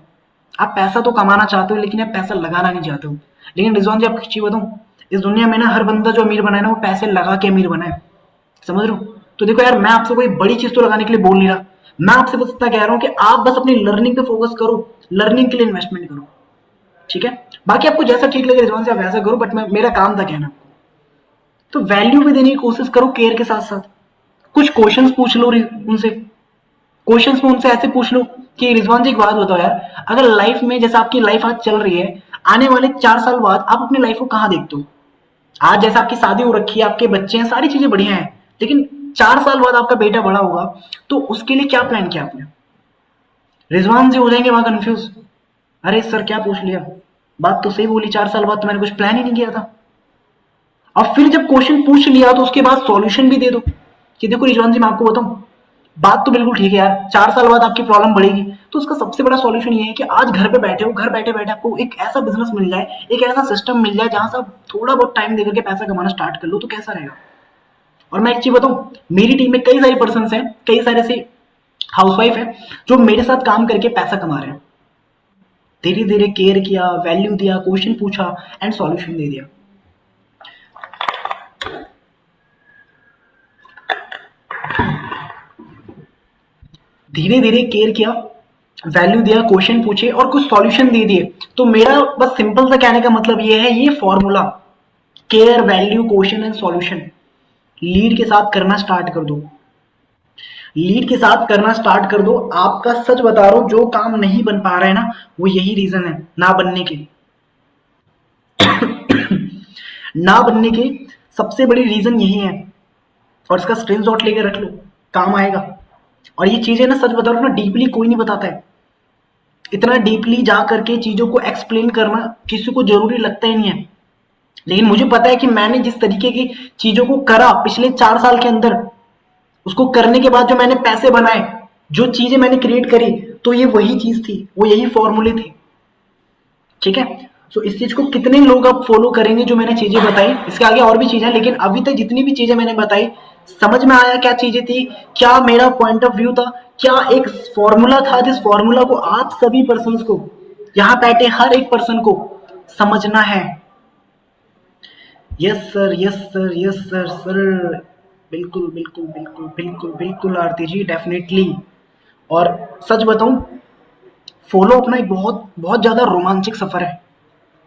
आप पैसा तो कमाना चाहते हो लेकिन आप पैसा लगाना नहीं चाहते हो। लेकिन रिजवान जी आपको एक चीज बताऊं, इस दुनिया में ना हर बंदा जो अमीर बना है ना वो पैसे लगा के अमीर बना है, समझ रहे हो। तो देखो यार मैं आपसे कोई बड़ी चीज तो लगाने के लिए बोल नहीं रहा, मैं आपसे बस इतना कह रहा हूँ कि आप बस अपनी लर्निंग पे फोकस करो, लर्निंग के लिए इन्वेस्टमेंट करो। ठीक है, बाकी आपको जैसा ठीक लगे रिजवान से आप वैसा करो, बट मैं मेरा काम था कहना, तो वैल्यू भी देने की कोशिश करो केयर के साथ साथ। कुछ क्वेश्चंस पूछ लो उनसे, क्वेश्चंस में उनसे ऐसे पूछ लो कि रिजवान जी एक बात बताओ यार, अगर लाइफ में जैसे आपकी लाइफ आज चल रही है, आने वाले 4 साल बाद आप अपनी लाइफ को कहाँ देखते हो। आज जैसे आपकी शादी हो रखी है, आपके बच्चे हैं, सारी चीजें बढ़िया हैं, लेकिन 4 साल बाद आपका बेटा बड़ा होगा, तो उसके लिए क्या प्लान किया आपने। रिजवान जी हो जाएंगे वहां कंफ्यूज, अरे सर क्या पूछ लिया, बात तो सही बोली, 4 साल बाद तो मैंने कुछ प्लान ही नहीं किया था। और फिर जब क्वेश्चन पूछ लिया तो उसके बाद सॉल्यूशन भी दे दो कि देखो रिजवान जी मैं आपको बताऊं, बात तो बिल्कुल ठीक है यार, 4 साल बाद आपकी प्रॉब्लम बढ़ेगी, तो उसका सबसे बड़ा सॉल्यूशन ये है कि आज घर पे बैठे हो, घर बैठे बैठे आपको एक ऐसा बिजनेस मिल जाए, एक ऐसा सिस्टम मिल जाए जहां से आप थोड़ा बहुत टाइम देकर के पैसा कमाना स्टार्ट कर लो, तो कैसा रहेगा। और मैं एक चीज बताऊं, मेरी टीम में कई सारे पर्सन हैं, कई सारे से हाउसवाइफ है जो मेरे साथ काम करके पैसा कमा रहे हैं, धीरे धीरे केयर किया, वैल्यू दिया, क्वेश्चन पूछा एंड सॉल्यूशन दे दिया। धीरे धीरे केयर किया, वैल्यू दिया, क्वेश्चन पूछे और कुछ सॉल्यूशन दे दिए। तो मेरा बस सिंपल सा कहने का मतलब ये है, ये formula care value question and solution lead के साथ करना स्टार्ट कर दो, लीड के साथ करना स्टार्ट कर दो। आपका सच बता रहा हूं, जो काम नहीं बन पा रहा है ना, वो यही रीजन है ना बनने के, ना बनने के सबसे बड़ी रीजन यही है। और इसका स्क्रीनशॉट लेके रख लो, काम आएगा। और ये चीजें ना सच बता रहा हूं ना, डीपली कोई नहीं बताता है, इतना डीपली जा करके चीजों को एक्सप्लेन करना किसी को जरूरी लगता ही नहीं है। लेकिन मुझे पता है कि मैंने जिस तरीके की चीजों को करा पिछले 4 साल के अंदर, उसको करने के बाद जो मैंने पैसे बनाए, जो चीजें मैंने क्रिएट करी, तो ये वही चीज थी, वो यही फॉर्मूले थे। ठीक है, तो इस चीज को कितने लोग अब फॉलो करेंगे जो मैंने चीजें बताई, इसके आगे और भी चीजें, लेकिन अभी तक जितनी भी चीजें मैंने बताई, समझ में आया क्या चीजें थी, क्या मेरा पॉइंट ऑफ व्यू था, क्या एक फॉर्मूला था, जिस फॉर्मूला को आप सभी पर्सन को, यहां बैठे हर एक पर्सन को समझना है। Yes sir, yes sir, yes sir, sir बिल्कुल बिल्कुल बिल्कुल बिल्कुल बिल्कुल आरती जी, डेफिनेटली। और सच बताऊं, फॉलो अपना एक बहुत बहुत ज्यादा रोमांचक सफर है,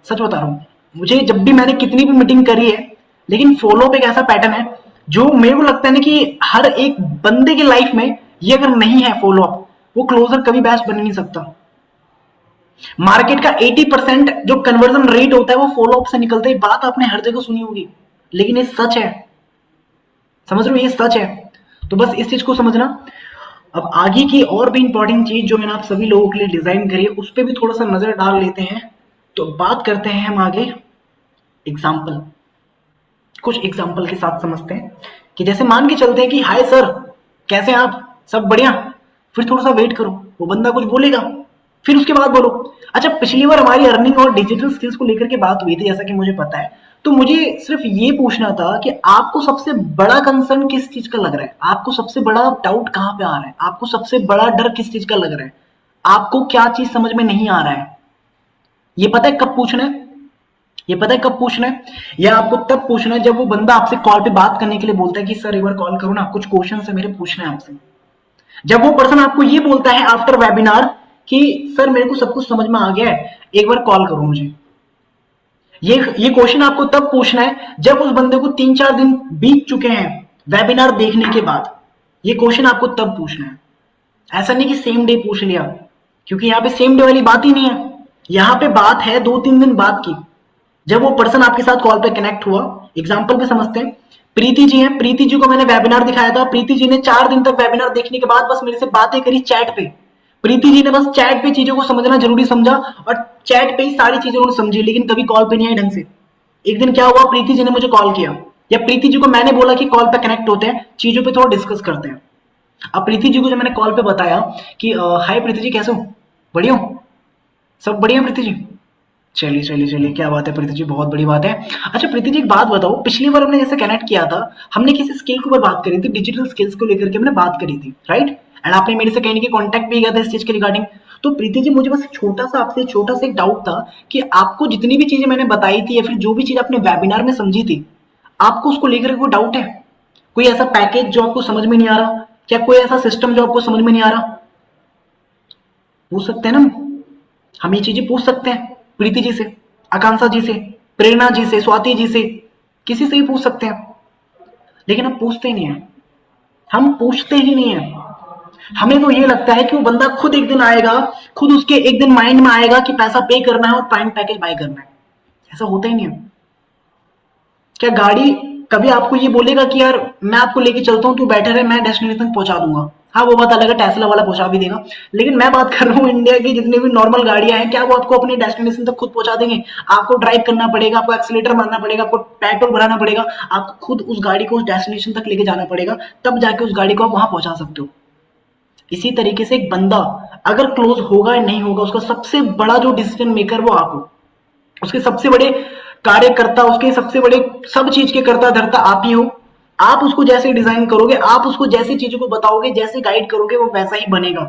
सच बता रहा हूँ। मुझे जब भी मैंने कितनी भी मीटिंग करी है, लेकिन फॉलो अप एक ऐसा पैटर्न है जो मेरे को लगता है ना कि हर एक बंदे की लाइफ में ये अगर नहीं है फॉलो अप, वो क्लोजर कभी बेस्ट बन नहीं सकता। मार्केट का 80% जो कन्वर्जन रेट होता है वो फॉलो अप से निकलता है, बात आपने हर जगह सुनी होगी, लेकिन ये सच है, समझ रहे हो, ये सच है। तो बस इस चीज को समझना। अब आगे की और भी इंपॉर्टेंट चीज जो मैंने आप सभी लोगों के लिए डिजाइन करी है, उस पर भी थोड़ा सा नजर डाल लेते हैं। तो बात करते हैं हम आगे एग्जाम्पल, कुछ एग्जाम्पल के साथ समझते हैं कि जैसे मान के चलते हैं कि हाय सर कैसे हैं आप, सब बढ़िया। फिर थोड़ा सा वेट करो, वो बंदा कुछ बोलेगा, फिर उसके बाद बोलो। अच्छा पिछली बार हमारी अर्निंग और डिजिटल स्किल्स को लेकर के बात हुई थी जैसा कि मुझे पता है, तो मुझे सिर्फ ये पूछना था कि आपको सबसे बड़ा कंसर्न किस चीज का लग रहा है, आपको सबसे बड़ा डाउट कहाँ पे आ रहा है, आपको सबसे बड़ा डर किस चीज का लग रहा है, आपको क्या चीज समझ में नहीं आ रहा है। ये पता है कब पूछना है, ये पता है कब पूछना है? या आपको तब पूछना है जब वो बंदा आपसे कॉल पे बात करने के लिए बोलता है कि सर एक बार कॉल करो ना, कुछ क्वेश्चन है मेरे पूछना है आपसे। जब वो पर्सन आपको ये बोलता है आफ्टर वेबिनार कि सर मेरे को सब कुछ समझ में आ गया है, एक बार कॉल करो मुझे, ये क्वेश्चन आपको तब पूछना है जब उस बंदे को 3-4 दिन बीत चुके हैं वेबिनार देखने के बाद। ये क्वेश्चन आपको तब पूछना है, ऐसा नहीं कि सेम डे पूछ लिया, क्योंकि यहाँ पे सेम डे वाली बात ही नहीं है। यहाँ पे बात है 2-3 दिन बाद की, जब वो पर्सन आपके साथ कॉल पे कनेक्ट हुआ। एग्जाम्पल पे समझते हैं, प्रीति जी हैं, प्रीति जी को मैंने वेबिनार दिखाया था, प्रीति जी ने 4 दिन तक वेबिनार देखने के बाद बस मेरे से बातें करी चैट पे। प्रीति जी ने बस चैट पे चीजों को समझना जरूरी समझा और चैट पे ही सारी चीजें उन्होंने समझी, लेकिन कभी कॉल पे नहीं आई ढंग से। एक दिन क्या हुआ, प्रीति जी ने मुझे कॉल किया या प्रीति जी को मैंने बोला कि कॉल पे कनेक्ट होते हैं, चीजों पे थोड़ा डिस्कस करते हैं। अब प्रीति जी को जब मैंने कॉल पे बताया कि हाय प्रीति जी कैसे हो, बढ़िया हो, सब बढ़िया प्रीति जी, चलिए चलिए चलिए, क्या बात है प्रीति जी, बहुत बड़ी बात है। अच्छा प्रीति जी एक बात बताओ, पिछली बार हमने जैसे कनेक्ट किया था, हमने किसी स्किल के ऊपर बात करी थी, डिजिटल स्किल्स को लेकर के हमने बात करी थी, राइट? एंड आपने मेरे से कहीं ना कहीं कॉन्टैक्ट भी किया था इस चीज के रिगार्डिंग। तो प्रीति जी मुझे बस छोटा सा आपसे छोटा सा एक डाउट था कि आपको जितनी भी चीजें मैंने बताई थी या फिर जो भी चीज आपने वेबिनार में समझी थी, आपको उसको लेकर कोई डाउट है? कोई ऐसा पैकेज जो आपको समझ में नहीं आ रहा, क्या कोई ऐसा सिस्टम जो आपको समझ में नहीं आ रहा? पूछ सकते हैं ना, हम ये चीजें पूछ सकते हैं प्रीति जी से, आकांक्षा जी से, प्रेरणा जी से, स्वाति जी से, किसी से भी पूछ सकते हैं। लेकिन हम पूछते ही नहीं है, हम पूछते ही नहीं है। हमें तो ये लगता है कि वो बंदा खुद एक दिन आएगा, खुद उसके एक दिन माइंड में आएगा कि पैसा पे करना है और प्राइम पैकेज बाय करना है। ऐसा होता ही नहीं है। क्या गाड़ी कभी आपको ये बोलेगा कि यार मैं आपको लेके चलता हूँ, तू बैठे रहे, मैं डेस्टिनेशन तक पहुंचा दूंगा? हाँ वो बात अलग है, टेस्ला वाला पहुंचा भी देगा, लेकिन मैं बात कर रहा हूँ इंडिया की जितनी भी नॉर्मल गाड़ियां हैं, क्या वो आपको अपने डेस्टिनेशन तक खुद पहुंचा देंगे? आपको ड्राइव करना पड़ेगा, आपको एक्सीलेटर मारना पड़ेगा, आपको पेट्रोल भराना पड़ेगा, आपको खुद उस गाड़ी को उस डेस्टिनेशन तक लेके जाना पड़ेगा, तब जाके उस गाड़ी को आप वहां पहुंचा सकते हो। इसी तरीके से एक बंदा अगर क्लोज होगा या नहीं होगा, उसका सबसे बड़ा जो डिसीजन मेकर वो आप हो, उसके सबसे बड़े कार्यकर्ता, उसके सबसे बड़े सब चीज के कर्ता धर्ता आप ही हो। आप उसको जैसे डिजाइन करोगे, आप उसको जैसी चीजों को बताओगे, जैसे गाइड करोगे, वो वैसा ही बनेगा।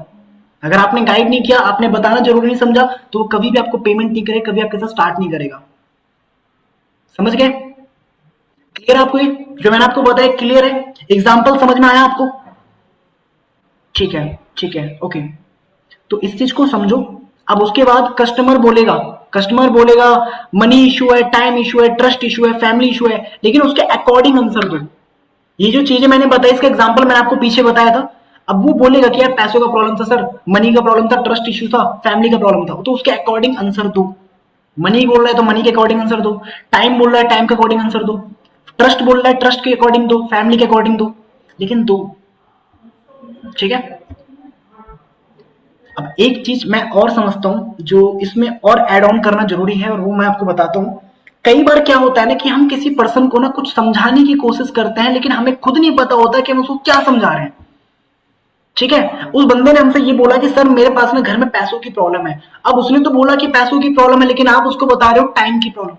अगर आपने गाइड नहीं किया, आपने बताना जरूरी नहीं समझा, तो वो कभी भी आपको पेमेंट नहीं करेगा, कभी आपके साथ स्टार्ट नहीं करेगा। समझ गए? क्लियर आपको? ये जो मैंने आपको बताया क्लियर है? एग्जाम्पल समझ में आया आपको? ठीक है, ठीक है, ओके। तो इस चीज को समझो। अब उसके बाद कस्टमर बोलेगा, कस्टमर बोलेगा मनी इशू है, टाइम इशू है, ट्रस्ट इशू है, फैमिली इशू है, लेकिन उसके अकॉर्डिंग आंसर दो। ये जो चीजें मैंने बताई, इसका एग्जांपल मैंने आपको पीछे बताया था। अब वो बोलेगा कि यार पैसों का प्रॉब्लम था सर, मनी का प्रॉब्लम था, ट्रस्ट इशू था, फैमिली का प्रॉब्लम था, तो उसके अकॉर्डिंग आंसर दो। मनी बोल रहा है तो मनी के अकॉर्डिंग आंसर दो, टाइम बोल रहा है टाइम के अकॉर्डिंग आंसर दो, ट्रस्ट बोल रहा है ट्रस्ट के अकॉर्डिंग दो, फैमिली के अकॉर्डिंग दो, लेकिन दो। ठीक है? अब एक चीज मैं और समझता हूं जो इसमें और ऐड ऑन करना जरूरी है, और वो मैं आपको बताता हूं। कई बार क्या होता है ना कि हम किसी पर्सन को ना कुछ समझाने की कोशिश करते हैं, लेकिन हमें खुद नहीं पता होता कि हम उसको क्या समझा रहे हैं। ठीक है? उस बंदे ने हमसे ये बोला कि सर मेरे पास ना घर में पैसों की प्रॉब्लम है। अब उसने तो बोला कि पैसों की प्रॉब्लम है, लेकिन आप उसको बता रहे हो टाइम की प्रॉब्लम,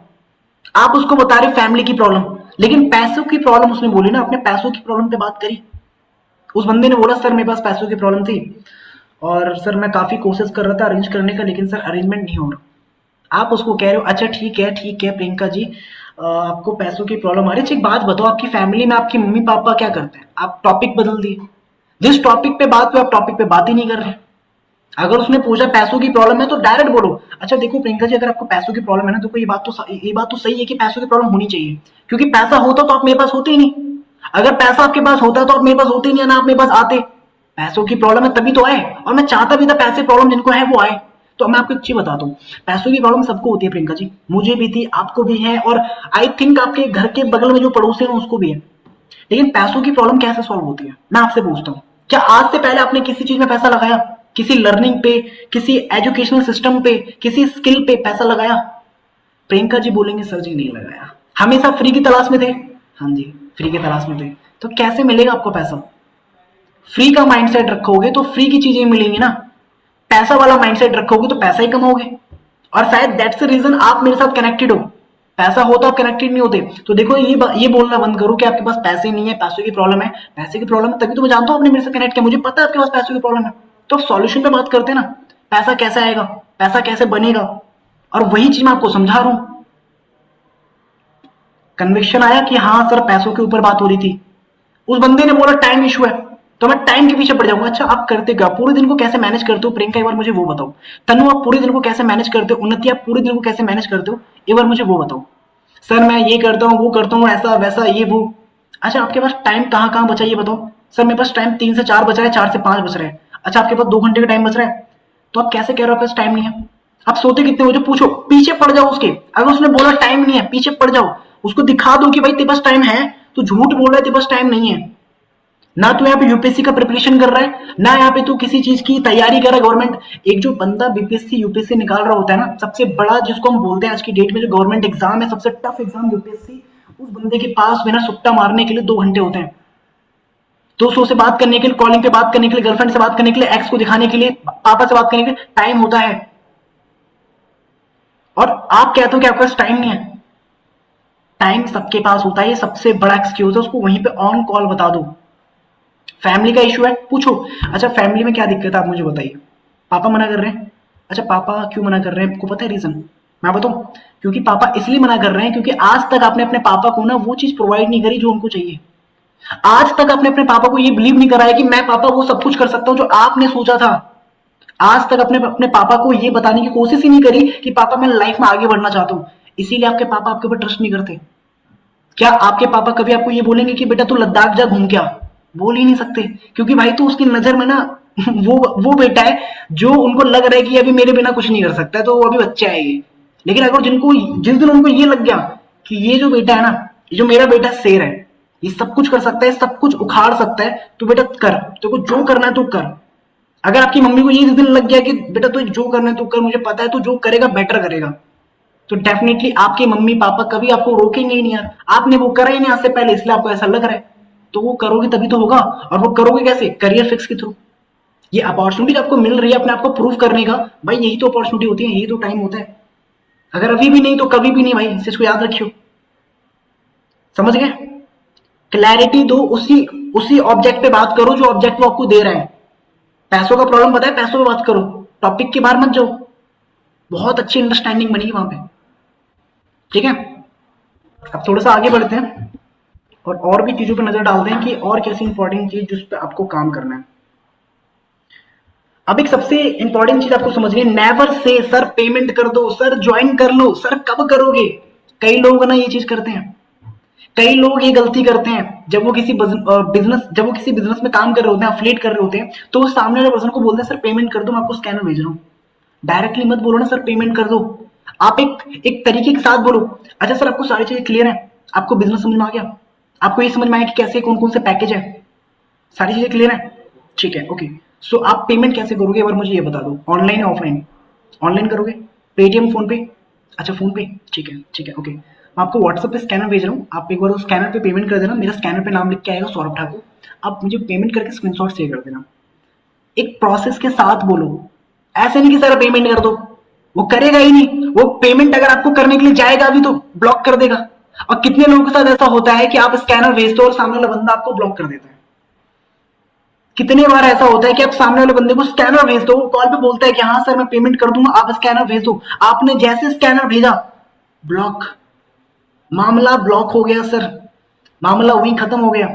आप उसको बता रहे हो फैमिली की प्रॉब्लम, लेकिन पैसों की प्रॉब्लम उसने बोली ना, अपने पैसों की प्रॉब्लम पे बात करी। उस बंदे ने बोला सर मेरे पास पैसों की प्रॉब्लम थी और सर मैं काफी कोशिश कर रहा था अरेंज करने का, लेकिन सर अरेंजमेंट नहीं हो रहा। आप उसको कह रहे हो अच्छा ठीक है प्रियंका जी, आपको पैसों की प्रॉब्लम आ रही है, एक बात बताओ आपकी फैमिली में आपके मम्मी पापा क्या करते हैं? आप टॉपिक बदल दिए, जिस टॉपिक पे बात हुई आप टॉपिक पे बात ही नहीं कर रहे। अगर उसने पूछा पैसों की प्रॉब्लम है तो डायरेक्ट बोलो अच्छा देखो प्रियंका जी, अगर आपको पैसों की प्रॉब्लम है ना, तो ये बात तो सही है कि पैसों की प्रॉब्लम होनी चाहिए, क्योंकि पैसा होता तो आप मेरे पास होते ही नहीं। अगर पैसा आपके पास होता तो आप मेरे पास होते ही नहीं, ना आप मेरे पास आते। पैसों की प्रॉब्लम है तभी तो आए, और मैं चाहता भी था पैसे प्रॉब्लम जिनको है वो आए। तो मैं आपको एक चीज बताता हूँ, पैसों की प्रॉब्लम सबको होती है प्रियंका जी, मुझे भी थी, आपको भी है, और आई थिंक आपके घर के बगल में जो पड़ोसी है उसको भी है। लेकिन पैसों की प्रॉब्लम कैसे सॉल्व होती है, मैं आपसे पूछता हूँ। क्या आज से पहले आपने किसी चीज में पैसा लगाया? किसी लर्निंग पे, किसी एजुकेशनल सिस्टम पे, किसी स्किल पे पैसा लगाया? प्रियंका जी बोलेंगे सर जी नहीं लगाया। हमेशा फ्री की तलाश में थे? हाँ जी, फ्री की तलाश में थे। तो कैसे मिलेगा आपको पैसा? फ्री का माइंडसेट रखोगे तो फ्री की चीजें मिलेंगी ना, पैसा वाला माइंडसेट रखोगे तो पैसा ही कमाओगे। और शायद दैट्स द रीजन आप मेरे साथ कनेक्टेड हो। पैसा हो तो आप कनेक्टेड नहीं होते। तो देखो ये बोलना बंद करो कि आपके पास पैसे नहीं है, पैसों की प्रॉब्लम है। पैसे की प्रॉब्लम है तभी तो मैं जानता हूं आपने मेरे से कनेक्ट किया, मुझे पता है आपके पास पैसों की प्रॉब्लम है। तो सॉल्यूशन पे बात करते हैं ना, पैसा कैसे आएगा, पैसा कैसे बनेगा, और वही चीज मैं आपको समझा रहा हूं। कन्विक्शन आया कि हाँ सर पैसों के ऊपर बात हो रही थी। उस बंदे ने बोला टाइम इशू है, तो मैं टाइम के पीछे पड़ जाऊंगा। अच्छा आप करते क्या, पूरे दिन को कैसे मैनेज करते हो प्रियंका, एक बार मुझे वो बताओ। तनु आप पूरे दिन को कैसे मैनेज करते हो, उन्नति आप पूरे दिन को कैसे मैनेज करते हो, एक बार मुझे वो बताओ। सर मैं ये करता हूँ वो करता हूँ ऐसा वैसा ये वो। अच्छा आपके पास टाइम कहाँ कहाँ बचा ये बताओ। सर मेरे पास टाइम 3 से 4 बच रहा है, 4 से 5 बच रहा है। अच्छा आपके पास 2 घंटे का टाइम बच रहा है, तो आप कैसे कह रहे हो आपके पास टाइम नहीं है। आप सोते कितने हो जो पूछो, पीछे पड़ जाओ उसके। अगर उसने बोला टाइम नहीं है, पीछे पड़ जाओ, उसको दिखा दो कि भाई तेरे पास टाइम है, तो झूठ बोल रहा है तेरे पास टाइम नहीं है। ना तो यहाँ पे यूपीएससी का प्रिपरेशन कर रहा है, ना यहाँ पे तू किसी चीज की तैयारी कर रहा है गवर्नमेंट। एक जो बंदा बीपीएससी यूपीएससी निकाल रहा होता है ना, सबसे बड़ा जिसको हम बोलते हैं आज की डेट में जो गवर्नमेंट एग्जाम है, सबसे टफ एग्जाम यूपीएससी, उस बंदे के पास बिना सुट्टा मारने के लिए 2 घंटे होते हैं। दोस्तों से बात करने के लिए, कॉलिंग पे बात करने के लिए, गर्लफ्रेंड से बात करने के लिए, एक्स को दिखाने के लिए, पापा से बात करने के लिए टाइम होता है। और आप कहते हो कि आपके पास टाइम नहीं है। टाइम सबके पास होता है, ये सबसे बड़ा एक्सक्यूज है, उसको वहीं पे ऑन कॉल बता दो। फैमिली का इशू है पूछो। अच्छा फैमिली में क्या दिक्कत है आप मुझे बताइए। पापा मना कर रहे हैं। अच्छा पापा क्यों मना कर रहे हैं, आपको पता है रीजन, मैं बताऊं। क्योंकि पापा इसलिए मना कर रहे हैं क्योंकि आज तक आपने अपने पापा को ना वो चीज प्रोवाइड नहीं करी जो उनको चाहिए। आज तक आपने अपने पापा को ये बिलीव नहीं कराया कि मैं पापा वो सब कुछ कर सकता हूं जो आपने सोचा था। आज तक अपने अपने पापा को ये बताने की कोशिश ही नहीं करी कि पापा मैं लाइफ में आगे बढ़ना चाहता हूँ। इसीलिए आपके पापा आपके ऊपर ट्रस्ट नहीं करते। क्या आपके पापा कभी आपको ये बोलेंगे कि बेटा तू लद्दाख जा घूम के आ, बोल ही नहीं सकते। क्योंकि भाई तो उसकी नजर में ना वो बेटा है जो उनको लग रहा है कि अभी मेरे बिना कुछ नहीं कर सकता है, तो वो अभी बच्चा है ये। लेकिन अगर जिनको जिस दिन उनको ये लग गया कि ये जो बेटा है ना, ये जो मेरा बेटा शेर है, ये सब कुछ कर सकता है, सब कुछ उखाड़ सकता है, तो बेटा कर, तो को जो करना है तो कर। अगर आपकी मम्मी को ये जिस दिन लग गया कि बेटा तू जो करना है तो कर, मुझे पता है तू जो करेगा बेटर करेगा, तो डेफिनेटली आपके मम्मी पापा कभी आपको रोकेंगे ही नहीं यार। आपने वो करा ही नहीं आज से पहले, इसलिए आपको ऐसा लग रहा है। तो वो करोगे तभी तो होगा। और वो करोगे कैसे, करियर फिक्स के थ्रू। ये अपॉर्चुनिटी आपको मिल रही है अपने आप को प्रूव करने का, भाई यही तो अपॉर्चुनिटी होती है, यही तो टाइम होता है। अगर अभी भी नहीं तो कभी भी नहीं भाई, इस चीज को याद रखियो। समझ गए। क्लैरिटी दो, उसी उसी ऑब्जेक्ट पे बात करो जो ऑब्जेक्ट वो आपको दे रहा है। पैसों का प्रॉब्लम बताए, पैसों पे बात करो, टॉपिक के बाहर मत जाओ। बहुत अच्छी अंडरस्टैंडिंग बनेगी वहां पे। ठीक है। अब थोड़ा सा आगे बढ़ते हैं और भी चीजों पर नजर डालते हैं कि और कैसी इंपॉर्टेंट चीज जिस पे आपको काम करना है। अब एक सबसे इंपॉर्टेंट चीज आपको समझनी है, नेवर से सर पेमेंट कर दो, सर ज्वाइन कर लो, सर कब करोगे। कई लोग ना ये चीज करते हैं, कई लोग ये गलती करते हैं। जब वो किसी बिजनेस में काम कर रहे होते हैं, अफिलिएट कर रहे होते हैं, तो वो सामने वाले पर्सन को बोलते हैं सर पेमेंट कर दो, मैं आपको स्कैनर भेज रहा हूँ। डायरेक्टली मत बोलो ना सर पेमेंट कर दो। आप एक एक तरीके के साथ बोलो। अच्छा सर आपको सारी चीजें क्लियर है, आपको बिजनेस समझ में आ गया, आपको ये समझ में आया कि कैसे कौन कौन से पैकेज है, सारी चीजें क्लियर है, ठीक है ओके। सो आप पेमेंट कैसे करोगे एक बार मुझे ये बता दो, ऑनलाइन या ऑफलाइन। ऑनलाइन करोगे, पेटीएम फोन पे। अच्छा फोन पे, ठीक है ओके। मैं आपको व्हाट्सएप पे स्कैनर भेज रहा हूँ, आप एक बार उस स्कैनर पे पेमेंट कर देना। मेरा स्कैनर पे नाम लिख के आएगा सौरभ ठाकुर, आप मुझे पेमेंट करके स्क्रीनशॉट शेयर कर देना। एक प्रोसेस के साथ बोलो, ऐसे नहीं कि सर पेमेंट कर दो, वो करेगा ही नहीं। वो पेमेंट अगर आपको करने के लिए जाएगा भी तो ब्लॉक कर देगा। और कितने लोगों के साथ ऐसा होता है कि आप स्कैनर भेजते हो और सामने वाला बंदा आपको ब्लॉक कर देता है। कितने बार ऐसा होता है कि आप सामने वाले बंदे को स्कैनर भेज दो, कॉल पे बोलता है कि हाँ सर मैं पेमेंट कर दूंगा, आप स्कैनर भेज दो, आपने जैसे स्कैनर भेजा ब्लॉक, मामला ब्लॉक हो गया सर, मामला वहीं खत्म हो गया।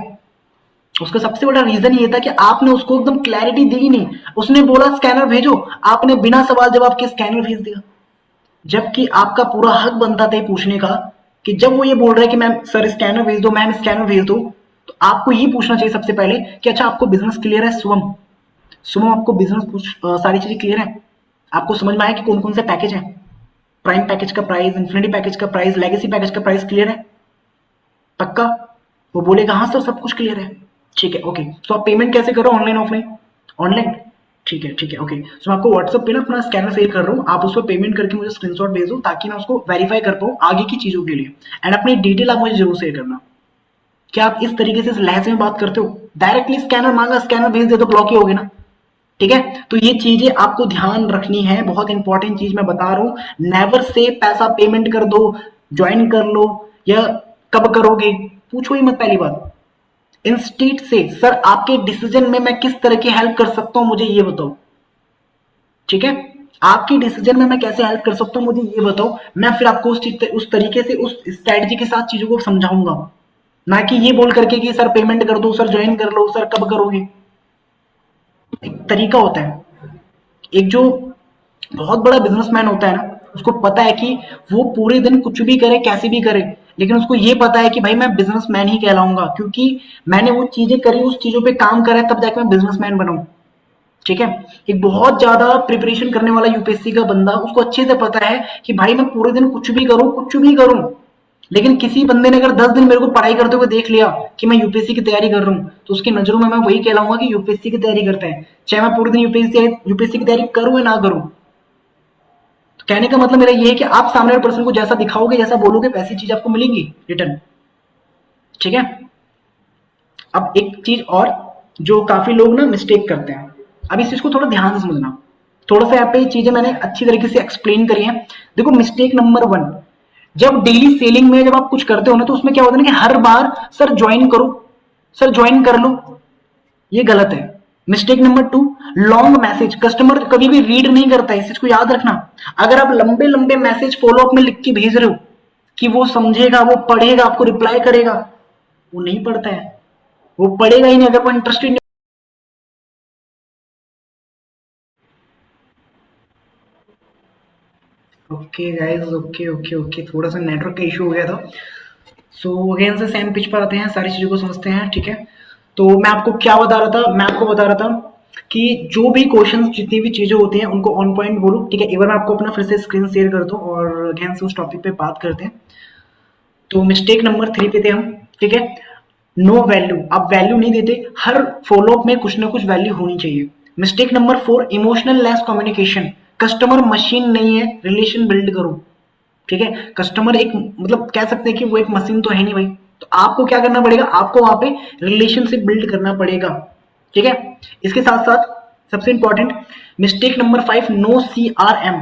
उसका सबसे बड़ा रीजन ये था कि आपने उसको एकदम क्लैरिटी दी नहीं। उसने बोला स्कैनर भेजो, आपने बिना सवाल जवाब के स्कैनर भेज दिया। जबकि आपका पूरा हक बनता था ये पूछने का कि जब वो ये बोल रहा है कि मैम सर स्कैनर भेज दो, मैम स्कैनर भेज दो, तो आपको ये पूछना चाहिए सबसे पहले कि अच्छा आपको बिजनेस क्लियर है शुभम, शुभम आपको बिजनेस सारी चीजें क्लियर है, आपको समझ में आया कि कौन कौन से पैकेज है, प्राइम पैकेज का प्राइस, इन्फिनिटी पैकेज का प्राइस, लेगेसी पैकेज का प्राइस क्लियर है पक्का। वो बोलेगा हाँ सर सब कुछ क्लियर है, ठीक है ओके। तो आप पेमेंट कैसे करो, ऑनलाइन ऑफलाइन, ऑनलाइन, ठीक है ओके। सो मैं आपको व्हाट्सएप पे ना अपना स्कैनर शेयर कर रहा हूँ, आप उस पर पेमेंट करके मुझे स्क्रीनशॉट भेज दो ताकि मैं उसको वेरीफाई कर पाऊँ आगे की चीजों के लिए। एंड अपनी डिटेल आप मुझे जरूर शेयर करना। क्या आप इस तरीके से इस लहजे में बात करते हो, डायरेक्टली स्कैनर मांगा स्कैनर भेज दे तो ब्लॉक ही होगे ना। ठीक है, तो ये चीजें आपको ध्यान रखनी है, बहुत इंपॉर्टेंट चीज मैं बता रहा हूँ। नेवर से पैसा पेमेंट कर दो, ज्वाइन कर लो, या कब करोगे पूछो ही मत पहली बात। इंस्टीट से सर आपके डिसीजन में मैं किस तरह की हेल्प कर सकता हूं मुझे ये बताओ, ठीक है। आपकी डिसीजन में मैं कैसे हेल्प कर सकता हूँ मुझे ये बताओ, मैं फिर आपको उस तरीके से उस स्ट्रेटजी के साथ चीजों को समझाऊंगा, ना कि ये बोल करके कि सर पेमेंट कर दो, सर ज्वाइन कर लो, सर कब करोगे। एक तरीका होता है। एक जो बहुत बड़ा बिजनेसमैन होता है ना, उसको पता है कि वो पूरे दिन कुछ भी करे कैसे भी करे, लेकिन उसको ये पता है कि भाई मैं बिजनेसमैन ही कहलाऊंगा, क्योंकि मैंने वो चीजें करी, उस चीजों पे काम करा है, तब जाके मैं बिजनेसमैन बनाऊं। ठीक है। एक बहुत ज्यादा प्रिपरेशन करने वाला यूपीएससी का बंदा, उसको अच्छे से पता है कि भाई मैं पूरे दिन कुछ भी करूं, लेकिन किसी बंदे ने अगर 10 दिन मेरे को पढ़ाई करते हुए देख लिया कि मैं यूपीएससी की तैयारी कर रहा हूँ, तो उसकी नजरों में मैं वही कहलाऊंगा कि यूपीएससी की तैयारी करता है, चाहे मैं पूरे दिन यूपीएससी की तैयारी करूं या ना करूं। तो कहने का मतलब मेरा ये है कि आप सामने वाले पर्सन को जैसा दिखाओगे, जैसा बोलोगे, वैसी चीज आपको मिलेंगी रिटर्न। ठीक है। अब एक चीज और, जो काफी लोग ना मिस्टेक करते हैं, अब इस चीज को थोड़ा ध्यान से समझना। थोड़ा सा यहाँ पे चीजें मैंने अच्छी तरीके से एक्सप्लेन करी है। देखो, मिस्टेक नंबर 1, जब डेली सेलिंग में जब आप कुछ करते हो ना, तो उसमें क्या होता है ना कि हर बार सर ज्वाइन करो, सर ज्वाइन कर लो, ये गलत है। Mistake number 2, long message, customer कभी भी रीड नहीं करता है, इस चीज को याद रखना। अगर आप लंबे लंबे मैसेज फॉलो अप में लिख के भेज रहे हो कि वो समझेगा, वो पढ़ेगा, आपको रिप्लाई करेगा, वो नहीं पढ़ता है, वो पढ़ेगा ही नहीं अगर वो इंटरेस्टेड नहीं। Okay guys, okay okay okay, थोड़ा सा नेटवर्क का इशू हो गया था। सो अगेन से सेम पिच पर आते हैं, सारी चीजों को समझते हैं। ठीक है। तो मैं आपको क्या बता रहा था, मैं आपको बता रहा था कि जो भी क्वेश्चंस, जितनी भी चीजें होती हैं, उनको ऑन पॉइंट बोलो। ठीक है। एक बार मैं आपको अपना फिर से स्क्रीन शेयर कर दूं और अगेन से उस टॉपिक पे बात करते हैं। तो मिस्टेक नंबर 3 पे थे हम। ठीक है। नो वैल्यू, आप वैल्यू नहीं देते, हर फॉलो अप में कुछ ना कुछ वैल्यू होनी चाहिए। Mistake number 4, emotional less communication, customer machine नहीं है, रिलेशन बिल्ड करो। ठीक है। कस्टमर एक, मतलब कह सकते हैं कि वो एक मशीन तो है नहीं भाई, तो आपको क्या करना पड़ेगा, आपको वहां पे रिलेशनशिप बिल्ड करना पड़ेगा। ठीक है। इसके साथ साथ सबसे important, mistake number 5, no CRM।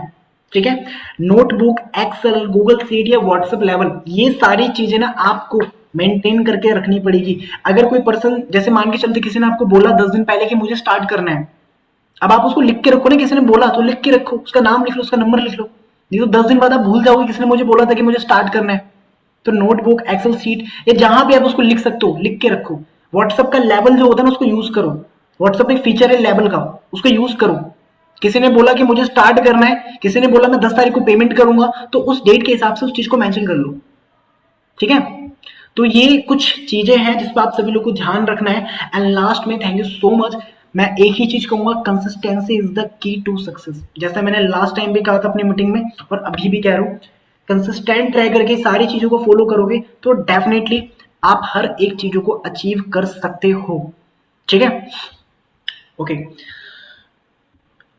ठीक है। नोटबुक, एक्सेल, गूगल सीट या व्हाट्सएप लेवल, ये सारी चीजें ना आपको मेंटेन करके रखनी पड़ेगी। अगर कोई पर्सन, जैसे मान के चलते किसी ने आपको बोला 10 दिन पहले कि मुझे स्टार्ट करना है, अब आप उसको लिख के रखो ना, किसी ने बोला तो लिख के रखो, उसका नाम लिख लो, उसका नंबर लिख लो, नहीं तो 10 दिन बाद आप भूल जाओगे किसने मुझे बोला था कि मुझे स्टार्ट करना है। तो नोटबुक, एक्सेल सीट, या जहां भी आप उसको लिख सकते हो, लिख के रखो। व्हाट्सएप का लेवल जो होता है ना, उसको यूज करो। व्हाट्सएप एक फीचर है लेवल का, उसको यूज करो। किसी ने बोला कि मुझे स्टार्ट करना है, किसी ने बोला मैं 10 तारीख को पेमेंट करूंगा, तो उस डेट के हिसाब से उस चीज को मेंशन कर लो। ठीक है। तो ये कुछ चीजें हैं जिस पर आप सभी लोग को ध्यान रखना है। एंड लास्ट में, थैंक यू सो मच, मैं एक ही चीज कहूंगा, consistency is the key to success. जैसा मैंने लास्ट टाइम भी कहा था अपनी मीटिंग में, और अभी भी कह रहा हूं, कंसिस्टेंट रह करके सारी चीजों को फॉलो करोगे तो डेफिनेटली आप हर एक चीजों को अचीव कर सकते हो। ठीक है। ओके।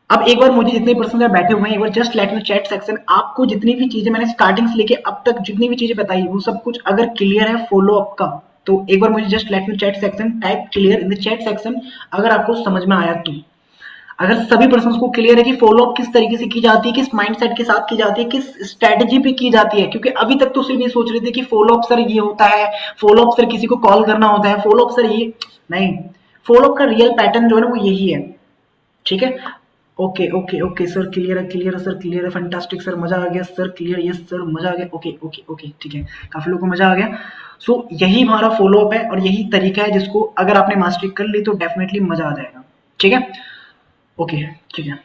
अब एक बार मुझे जितने पर्सन बैठे हुए हैं, एक बार just let me chat section, आपको जितनी भी चीजें मैंने स्टार्टिंग से लेके अब तक जितनी भी चीजें बताई, वो सब कुछ अगर क्लियर है फॉलो अप का, तो एक बार मुझे just let me chat section type clear in the chat section, अगर आपको समझ में आया तो। अगर सभी पर्सन को क्लियर है कि फॉलो अप किस तरीके से की जाती है, किस माइंडसेट के साथ की जाती है, किस स्ट्रेटजी पे की जाती है, क्योंकि अभी तक तो सिर्फ ये सोच रहे थे कि फॉलो अप सर ये होता है, फॉलो अप सर किसी को कॉल करना होता है, फॉलो अप सर ये नहीं, फॉलो अप का रियल पैटर्न जो है ना, वो यही है। ठीक है। Okay okay okay sir, clear है सर, क्लियर है, फैंटास्टिक सर, मजा आ गया सर, क्लियर, यस सर, मजा आ गया, ओके ओके ओके, ठीक है, काफी लोगों को मजा आ गया। सो यही हमारा फॉलो अप है और यही तरीका है जिसको अगर आपने मास्टरी कर ली तो डेफिनेटली मजा आ जाएगा। ठीक है। ओके। ठीक है।